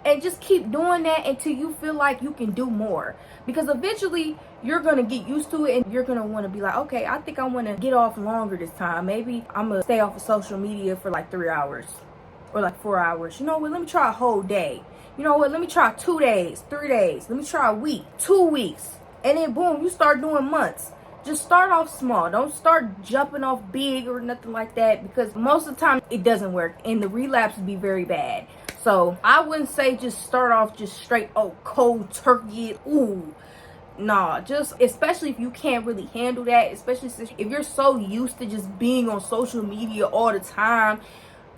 And just keep doing that until you feel like you can do more. Because eventually you're going to get used to it and you're going to want to be like, okay, I think I want to get off longer this time. Maybe I'm going to stay off of social media for like 3 hours or like 4 hours. You know what? Let me try a whole day. You know what? Let me try 2 days, 3 days. Let me try a week, 2 weeks. And then boom, you start doing months. Just start off small. Don't start jumping off big or nothing like that, because most of the time it doesn't work and the relapse would be very bad. So I wouldn't say just start off just straight, oh, cold turkey. Ooh, nah, just especially if you can't really handle that, especially if you're so used to just being on social media all the time.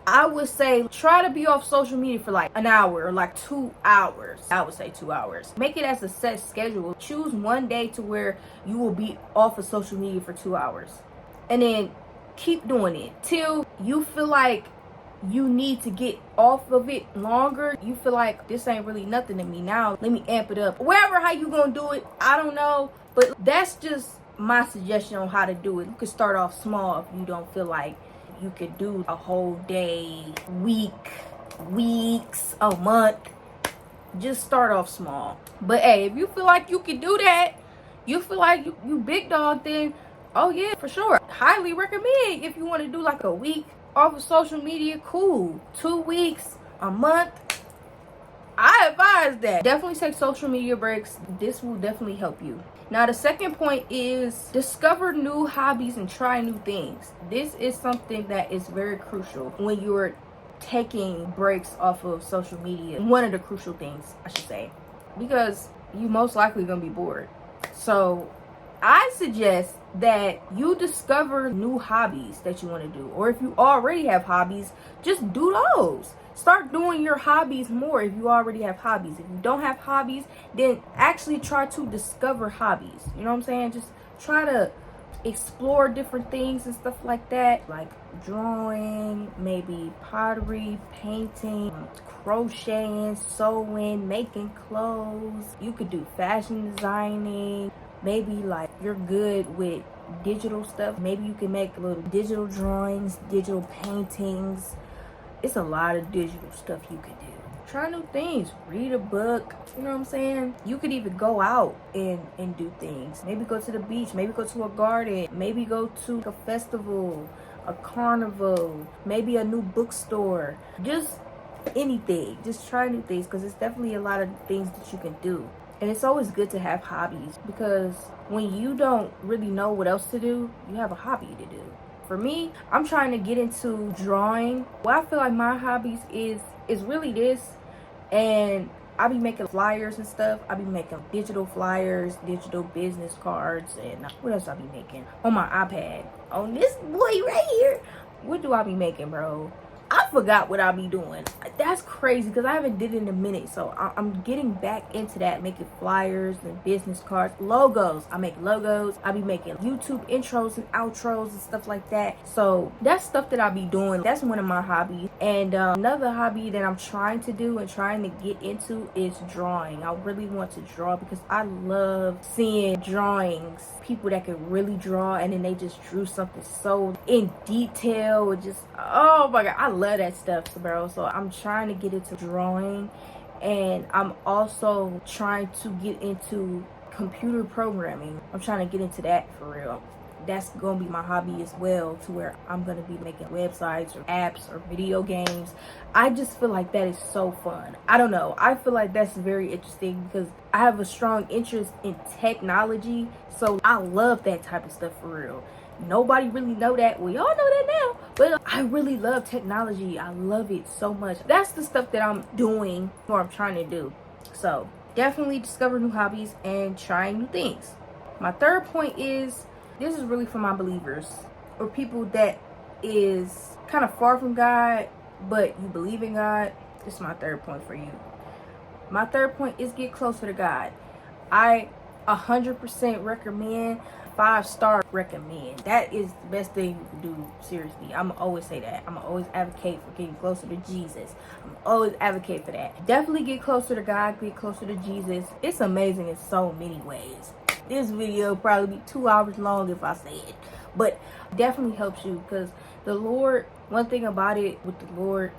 I would say try to be off social media for like an hour or like 2 hours. I would say 2 hours. Make it as a set schedule. Choose one day to where you will be off of social media for 2 hours. And then keep doing it till you feel like you need to get off of it longer. You feel like this ain't really nothing to me now. Let me amp it up. Wherever how you gonna do it, I don't know. But that's just my suggestion on how to do it. You can start off small if you don't feel like you could do a whole day, week, weeks, a month. Just start off small. But hey, if you feel like you can do that, you feel like you big dog, then oh yeah, for sure. Highly recommend if you want to do like a week off of social media, cool. 2 weeks, a month, I advise that. Definitely take social media breaks. This will definitely help you. Now, the second point is discover new hobbies and try new things. This is something that is very crucial when you're taking breaks off of social media. One of the crucial things, I should say, because you most likely gonna be bored. So I suggest that you discover new hobbies that you want to do, or if you already have hobbies, just do those. Start doing your hobbies more if you already have hobbies. If you don't have hobbies, then actually try to discover hobbies. You know what I'm saying? Just try to explore different things and stuff like that, like drawing, maybe pottery, painting, crocheting, sewing, making clothes. You could do fashion designing. Maybe like you're good with digital stuff. Maybe you can make little digital drawings, digital paintings. It's a lot of digital stuff you could do. Try new things. Read a book. You know what I'm saying? You could even go out and do things. Maybe go to the beach. Maybe go to a garden. Maybe go to a festival, a carnival, maybe a new bookstore. Just anything. Just try new things, because it's definitely a lot of things that you can do. And it's always good to have hobbies, because when you don't really know what else to do, you have a hobby to do. For me, I'm trying to get into drawing. What I feel like my hobbies is really this. And I be making flyers and stuff. I be making digital flyers, digital business cards, and what else I be making? On my iPad. On this boy right here. What do I be making, bro? I forgot what I be doing. That's crazy, because I haven't did it in a minute. So I'm getting back into that, making flyers and business cards, logos. I make logos. I be making YouTube intros and outros and stuff like that. So that's stuff that I be doing. That's one of my hobbies. And another hobby that I'm trying to do and trying to get into is drawing. I really want to draw, because I love seeing drawings. People that can really draw, and then they just drew something so in detail. And just, oh my God, I love that stuff, bro. So I'm trying to get into drawing, and I'm also trying to get into computer programming. I'm trying to get into that for real. That's gonna be my hobby as well, to where I'm gonna be making websites or apps or video games. I just feel like that is so fun. I don't know, I feel like that's very interesting, because I have a strong interest in technology, so I love that type of stuff for real. Nobody really know that. Well, y'all know that now, but I really love technology. I love it so much. That's the stuff that I'm doing, or I'm trying to do. So definitely discover new hobbies and try new things. My third point is, this is really for my believers, or people that is kind of far from God, but you believe in God. This is my third point for you. My third point is get closer to God. I 100% recommend, 5-star recommend. That is the best thing you can do, seriously. I'm always say that. I'm always advocate for getting closer to Jesus. I'm always advocate for that. Definitely get closer to God, get closer to Jesus. It's amazing in so many ways. This video will probably be 2 hours long if I say it, but definitely helps you, because the Lord, one thing about it with the Lord,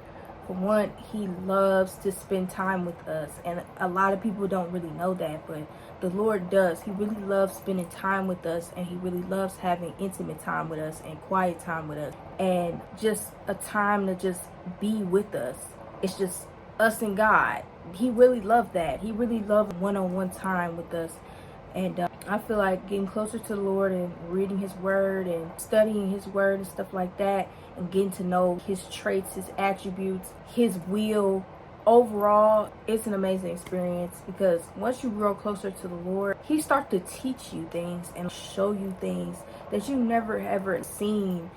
for one, he loves to spend time with us, and a lot of people don't really know that, but the Lord does. He really loves spending time with us, and he really loves having intimate time with us and quiet time with us, and just a time to just be with us. It's just us and God. He really loved that. He really loved one-on-one time with us. And I feel like getting closer to the Lord and reading his word and studying his word and stuff like that, and getting to know his traits, his attributes, his will, overall, it's an amazing experience, because once you grow closer to the Lord, he starts to teach you things and show you things that you never ever seen.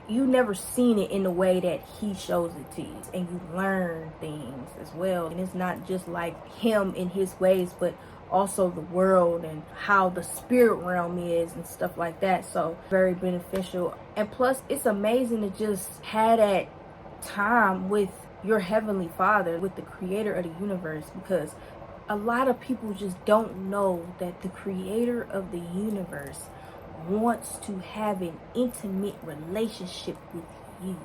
You never seen it in the way that he shows it to you, and you learn things as well. And it's not just like him in his ways, but also the world and how the spirit realm is and stuff like that. So very beneficial. And plus, it's amazing to just have that time with your heavenly Father, with the creator of the universe, because a lot of people just don't know that the creator of the universe wants to have an intimate relationship with you.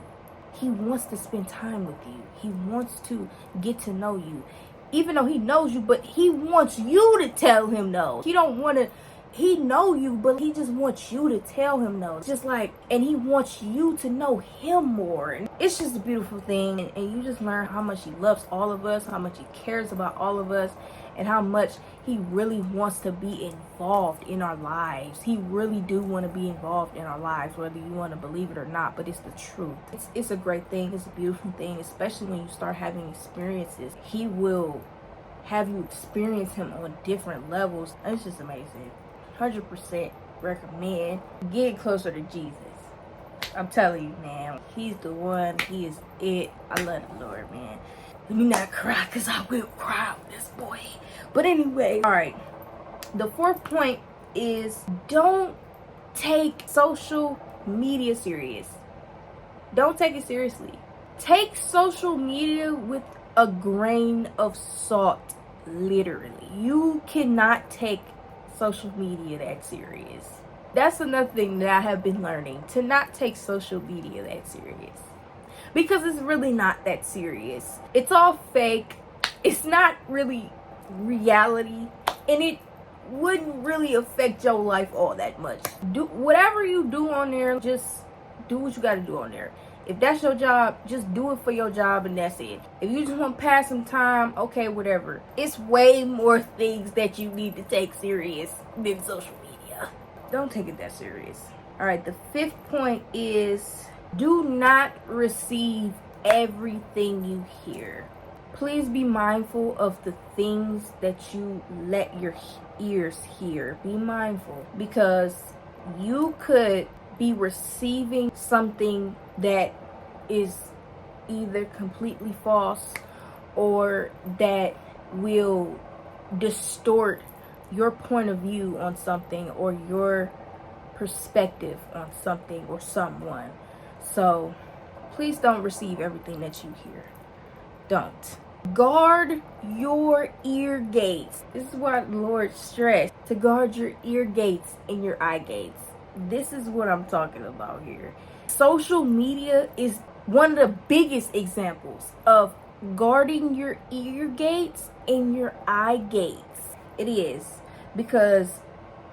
He wants to spend time with you. He wants to get to know you. Even though he knows you, but he wants you to tell him no. He don't want to, he know you, but he just wants you to tell him no. Just like, and he wants you to know him more. And it's just a beautiful thing. And you just learn how much he loves all of us, how much he cares about all of us, and how much he really wants to be involved in our lives. He really do want to be involved in our lives, whether you want to believe it or not, but it's the truth. It's a great thing. It's a beautiful thing, especially when you start having experiences. He will have you experience him on different levels. And it's just amazing. 100% recommend getting closer to Jesus. I'm telling you, man, he's the one. He is it. I love the Lord, man. Let me not cry, because I will cry with this boy. But anyway, all right. The fourth point is, don't take social media serious. Don't take it seriously. Take social media with a grain of salt, literally. You cannot take social media that serious. That's another thing that I have been learning, to not take social media that serious. Because it's really not that serious. It's all fake. It's not really reality. And it wouldn't really affect your life all that much. Do whatever you do on there, just do what you gotta do on there. If that's your job, just do it for your job, and that's it. If you just want to pass some time, okay, whatever. It's way more things that you need to take serious than social media. Don't take it that serious. All right, the fifth point is, do not receive everything you hear. Please be mindful of the things that you let your ears hear. Be mindful, because you could be receiving something that is either completely false or that will distort your point of view on something, or your perspective on something or someone. So please don't receive everything that you hear. Don't. Guard your ear gates. This is what the Lord stressed, to guard your ear gates and your eye gates. This is what I'm talking about here. Social media is one of the biggest examples of guarding your ear gates and your eye gates. It is, because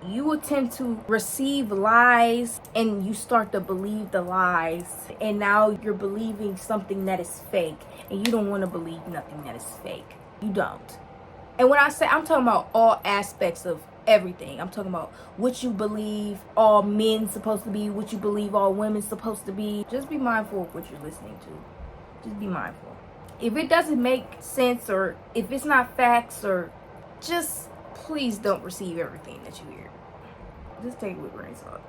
you will tend to receive lies, and you start to believe the lies, and now you're believing something that is fake, and you don't want to believe nothing that is fake. You don't. And when I say, I'm talking about all aspects of everything. I'm talking about what you believe all men supposed to be, what you believe all women supposed to be. Just be mindful of what you're listening to. Just be mindful. If it doesn't make sense, or if it's not facts, or just please don't receive everything that you hear. Just take it with a grain of salt.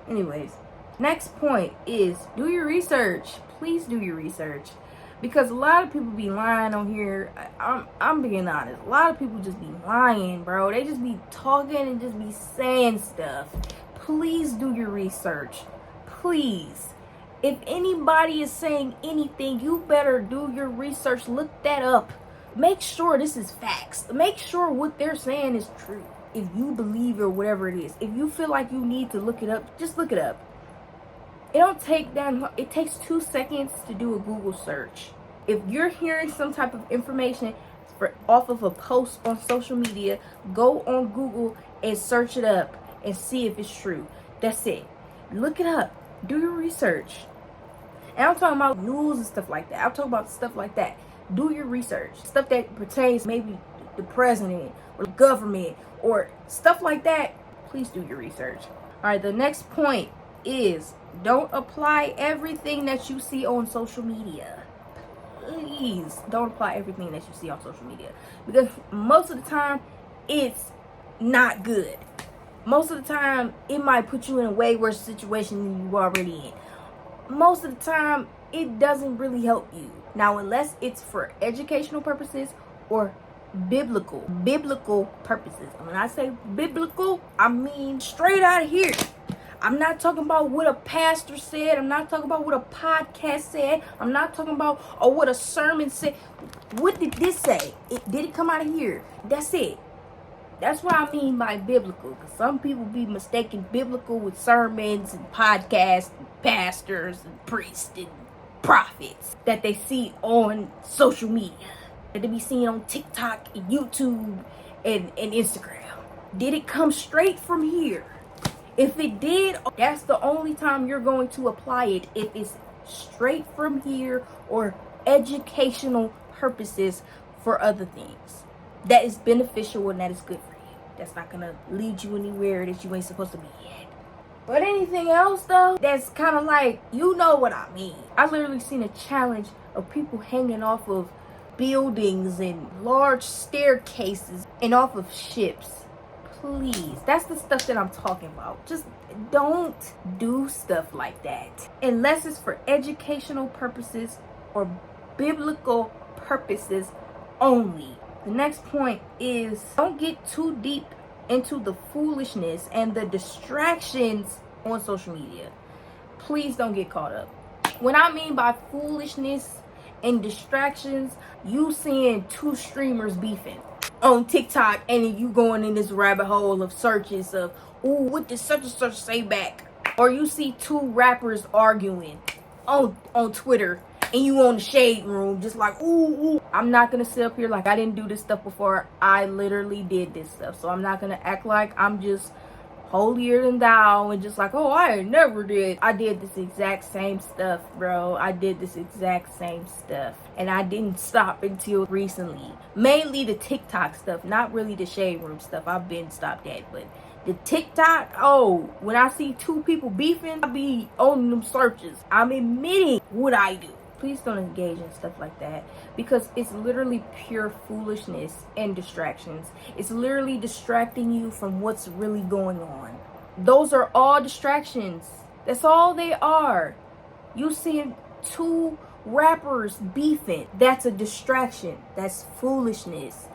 Anyways, next point is, do your research. Please do your research. Because a lot of people be lying on here. I'm being honest. A lot of people just be lying, bro. They just be talking and just be saying stuff. Please do your research. Please. If anybody is saying anything, you better do your research. Look that up. Make sure this is facts. Make sure what they're saying is true. If you believe, or whatever it is. If you feel like you need to look it up, just look it up. It don't take that. It takes 2 seconds to do a Google search. If you're hearing some type of information off of a post on social media, go on Google and search it up and see if it's true. That's it. Look it up. Do your research. And I'm talking about news and stuff like that. I'm talking about stuff like that. Do your research. Stuff that pertains maybe the president or the government or stuff like that, please do your research. All right, the next point is don't apply everything that you see on social media. Please don't apply everything that you see on social media, because most of the time it's not good. Most of the time it might put you in a way worse situation than you already in. Most of the time it doesn't really help you. Now, unless it's for educational purposes or biblical purposes. And when I say biblical, I mean straight out of here. I'm not talking about what a pastor said. I'm not talking about what a podcast said. I'm not talking about what a sermon said. What did this say? Did it come out of here? That's it. That's what I mean by biblical. Because some people be mistaking biblical with sermons and podcasts and pastors and priests and prophets that they see on social media. That they be seeing on TikTok and YouTube and Instagram. Did it come straight from here? If it did, that's the only time you're going to apply it, if it's straight from here or educational purposes for other things. That is beneficial and that is good for you. That's not going to lead you anywhere that you ain't supposed to be at. But anything else, though, that's kind of like, you know what I mean. I literally seen a challenge of people hanging off of buildings and large staircases and off of ships. Please, that's the stuff that I'm talking about. Just don't do stuff like that unless it's for educational purposes or biblical purposes only. The next point is don't get too deep into the foolishness and the distractions on social media. Please don't get caught up. What I mean by foolishness and distractions, you seeing two streamers beefing on TikTok, and then you going in this rabbit hole of searches of, ooh, what did such and such say back? Or you see two rappers arguing on Twitter, and you on the shade room just like, ooh. I'm not gonna sit up here like I didn't do this stuff before. I literally did this stuff. So I'm not gonna act like I'm just holier than thou and just like, oh, I never did. I did this exact same stuff, bro. I did this exact same stuff. And I didn't stop until recently. Mainly the TikTok stuff, not really the shade room stuff. I've been stopped at, but the TikTok, when I see two people beefing, I be on them searches. I'm admitting what I do. Please don't engage in stuff like that, because it's literally pure foolishness and distractions. It's literally distracting you from what's really going on. Those are all distractions. That's all they are. You see two rappers beefing, that's a distraction. That's foolishness.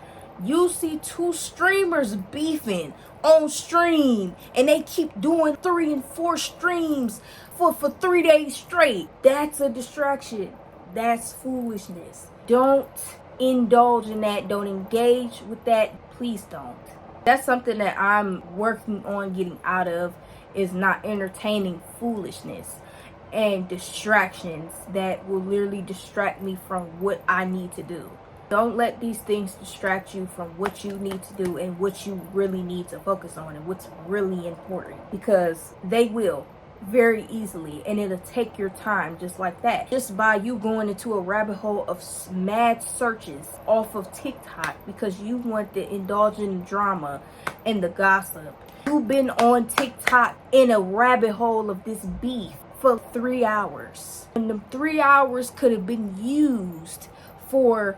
You see two streamers beefing on stream, and they keep doing 3 and 4 streams for 3 days straight. That's a distraction. That's foolishness. Don't indulge in that. Don't engage with that. Please don't. That's something that I'm working on getting out of, is not entertaining foolishness and distractions that will literally distract me from what I need to do. Don't let these things distract you from what you need to do and what you really need to focus on and what's really important, because they will very easily, and it'll take your time just like that. Just by you going into a rabbit hole of mad searches off of TikTok because you want to indulge in drama and the gossip. You've been on TikTok in a rabbit hole of this beef for 3 hours. And them 3 hours could have been used for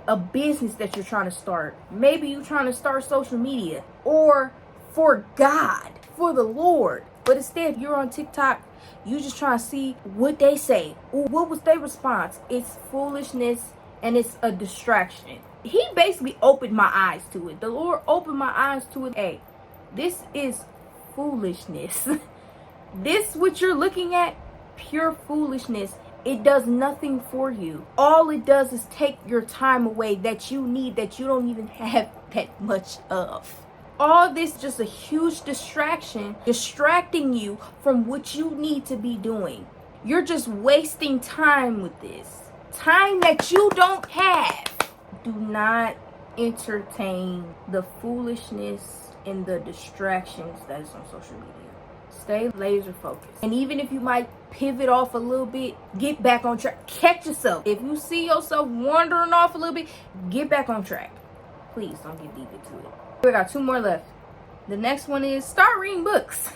a business that you're trying to start. Maybe you're trying to start social media, or for God, for the Lord. But instead, you're on TikTok, you just trying to see what they say. What was their response? It's foolishness and it's a distraction. He basically opened my eyes to it. The Lord opened my eyes to it. Hey, this is foolishness. This, what you're looking at, pure foolishness. It does nothing for you. All it does is take your time away that you need, that you don't even have that much of. All this just a huge distraction, distracting you from what you need to be doing. You're just wasting time with this. Time that you don't have. Do not entertain the foolishness and the distractions that is on social media. Stay laser focused. And even if you might pivot off a little bit, get back on track. Catch yourself. If you see yourself wandering off a little bit, get back on track. please don't get deep into it. We got 2 more left. The next one is start reading books.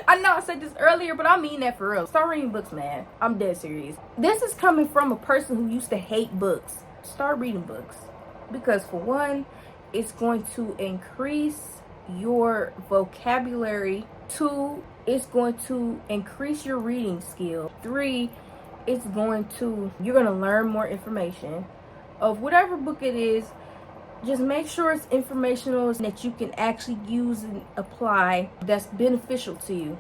I know I said this earlier, but I mean that for real. Start reading books, man. I'm dead serious. This is coming from a person who used to hate books. Start reading books. Because for one, it's going to increase your vocabulary. 2, it's going to increase your reading skill. 3, you're going to learn more information of whatever book it is. Just make sure it's informational that you can actually use and apply, that's beneficial to you.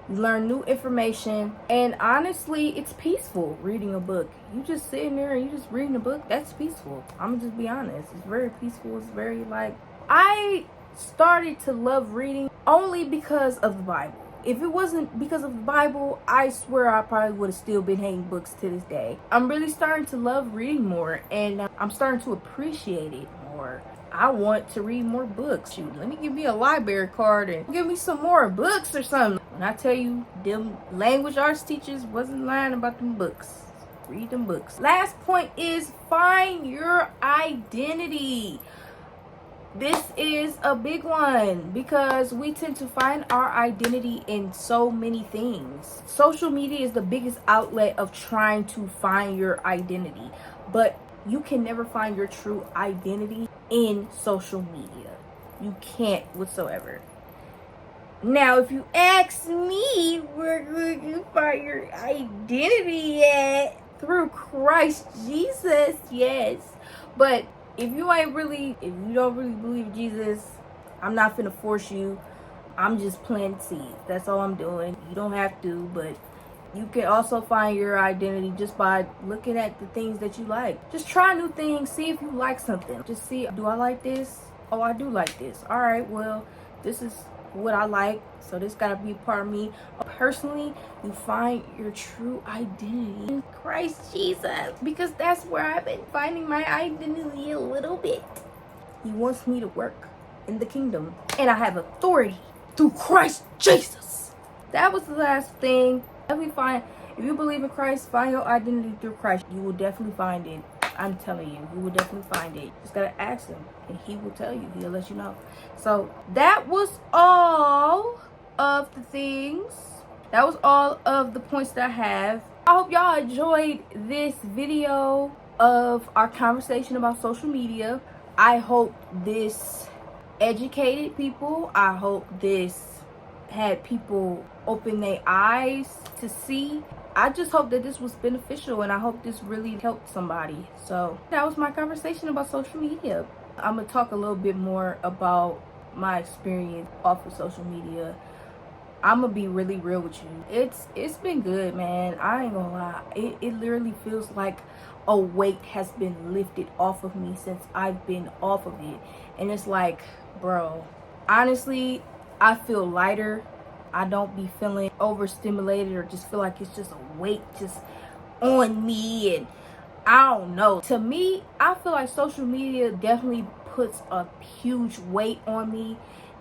You learn new information, and honestly, it's peaceful reading a book. You just sitting there and you just reading a book, that's peaceful. I'm gonna just be honest. It's very peaceful. It's very I started to love reading only because of the Bible. If it wasn't because of the Bible, I swear I probably would have still been hating books to this day. I'm really starting to love reading more, and I'm starting to appreciate it more. I want to read more books. Shoot, let me give me a library card and give me some more books or something. When I tell you, them language arts teachers wasn't lying about them books. Read them books. Last point is find your identity. This is a big one because we tend to find our identity in so many things. Social media is the biggest outlet of trying to find your identity, but you can never find your true identity in social media. You can't whatsoever. Now, if you ask me, where would you find your identity at? Through Christ Jesus, yes. But if you don't really believe in Jesus, I'm not finna force you. I'm just planting seeds. That's all I'm doing. You don't have to, but you can also find your identity just by looking at the things that you like. Just try new things. See if you like something. Just see, do I like this? Oh, I do like this. All right, well, this is what I like, so this gotta be a part of me. Personally, you find your true identity in Christ Jesus, because that's where I've been finding my identity a little bit. He wants me to work in the kingdom, and I have authority through Christ Jesus. That was the last thing. If you believe in Christ, find your identity through Christ. You will definitely find it. I'm telling you, you will definitely find it. Just gotta ask him, and he will tell you. He'll let you know. So that was all of the things. That was all of the points that I have. I hope y'all enjoyed this video of our conversation about social media. I hope this educated people. I hope this had people open their eyes to see. I just hope that this was beneficial, and I hope this really helped somebody. So that was my conversation about social media. I'm gonna talk a little bit more about my experience off of social media. I'm gonna be really real with you. It's been good, man. I ain't gonna lie. It literally feels like a weight has been lifted off of me since I've been off of it. And it's like, bro, honestly, I feel lighter. I don't be feeling overstimulated or just feel like it's just a weight just on me, and I don't know. To me, I feel like social media definitely puts a huge weight on me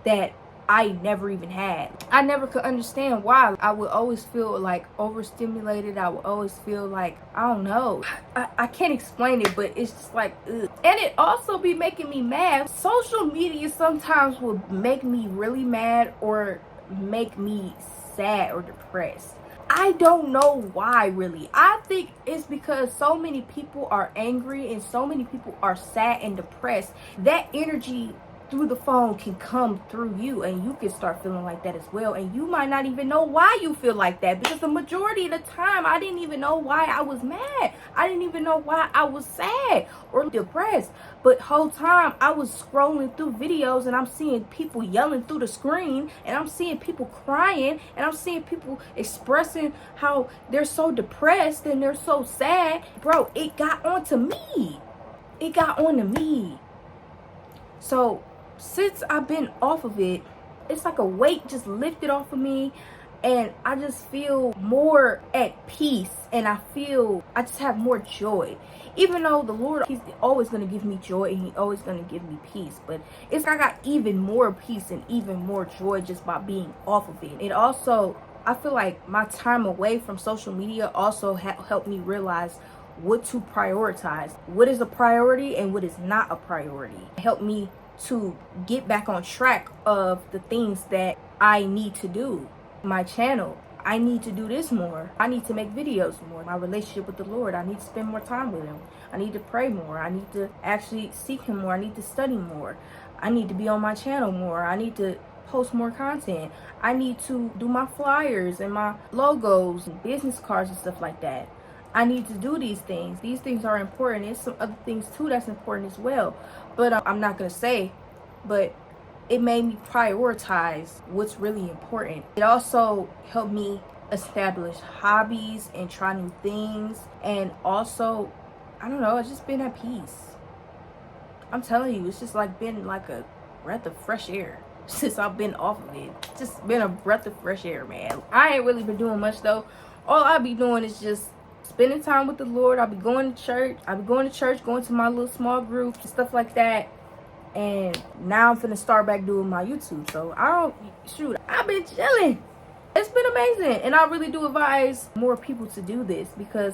that I never even had. I never could understand why. I would always feel like overstimulated. I would always feel like, I don't know. I can't explain it, but it's just like, ugh. And it also be making me mad. Social media sometimes will make me really mad or make me sad or depressed. I don't know why, really. I think it's because so many people are angry and so many people are sad and depressed. That energy through the phone can come through you, and you can start feeling like that as well. And you might not even know why you feel like that, because the majority of the time I didn't even know why I was mad. I didn't even know why I was sad or depressed. But whole time I was scrolling through videos, and I'm seeing people yelling through the screen, and I'm seeing people crying, and I'm seeing people expressing how they're so depressed and they're so sad. Bro, it got onto me. It got onto me. So since I've been off of it, it's like a weight just lifted off of me, and I just feel more at peace, and I just have more joy. Even though the Lord, he's always going to give me joy, and he's always going to give me peace, but it's like I got even more peace and even more joy just by being off of it. It also, I feel like my time away from social media also helped me realize what to prioritize, what is a priority and what is not a priority. It helped me to get back on track of the things that I need to do. My channel, I need to do this more. I need to make videos more. My relationship with the Lord, I need to spend more time with him. I need to pray more. I need to actually seek him more. I need to study more. I need to be on my channel more. I need to post more content. I need to do my flyers and my logos and business cards and stuff like that. I need to do these things. These things are important. There's some other things too that's important as well, but I'm not gonna say. But it made me prioritize what's really important. It also helped me establish hobbies and try new things, and also, I don't know, it's just been at peace. I'm telling you, it's just like been like a breath of fresh air since I've been off of it. It's just been a breath of fresh air, man. I ain't really been doing much though. All I be doing is just spending time with the Lord. I'll be going to church. Going to my little small group and stuff like that. And now I'm finna start back doing my YouTube. So I've been chilling. It's been amazing. And I really do advise more people to do this, because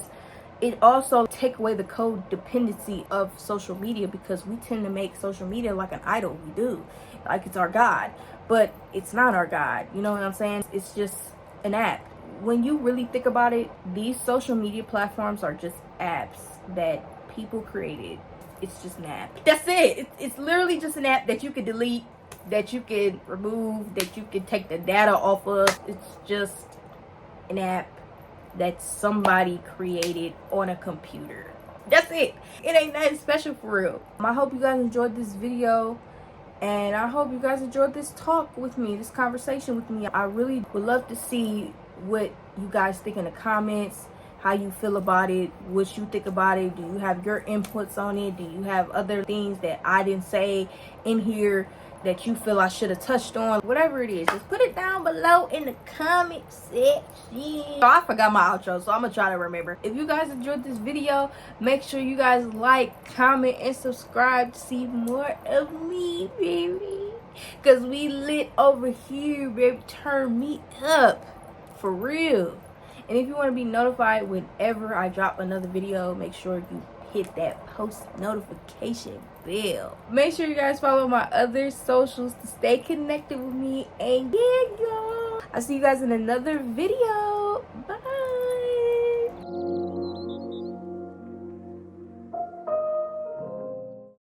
it also take away the codependency of social media, because we tend to make social media like an idol. We do. Like it's our God. But it's not our God. You know what I'm saying? It's just an app. When you really think about it, these social media platforms are just apps that people created. It's just an app. That's it. It's literally just an app that you can delete, that you can remove, that you can take the data off of. It's just an app that somebody created on a computer. That's it. It ain't nothing special for real. I hope you guys enjoyed this video. And I hope you guys enjoyed this talk with me, this conversation with me. I really would love to see what you guys think in the comments, how you feel about it, what you think about it. Do you have your inputs on it? Do you have other things that I didn't say in here that you feel I should have touched on? Whatever it is, just put it down below in the comment section. Oh, I forgot my outro, so I'm gonna try to remember. If you guys enjoyed this video, make sure you guys like, comment, and subscribe to see more of me, baby. Cause we lit over here, baby. Turn me up. For real. And if you want to be notified whenever I drop another video, make sure you hit that post notification bell. Make sure you guys follow my other socials to stay connected with me. And yeah, y'all, I'll see you guys in another video.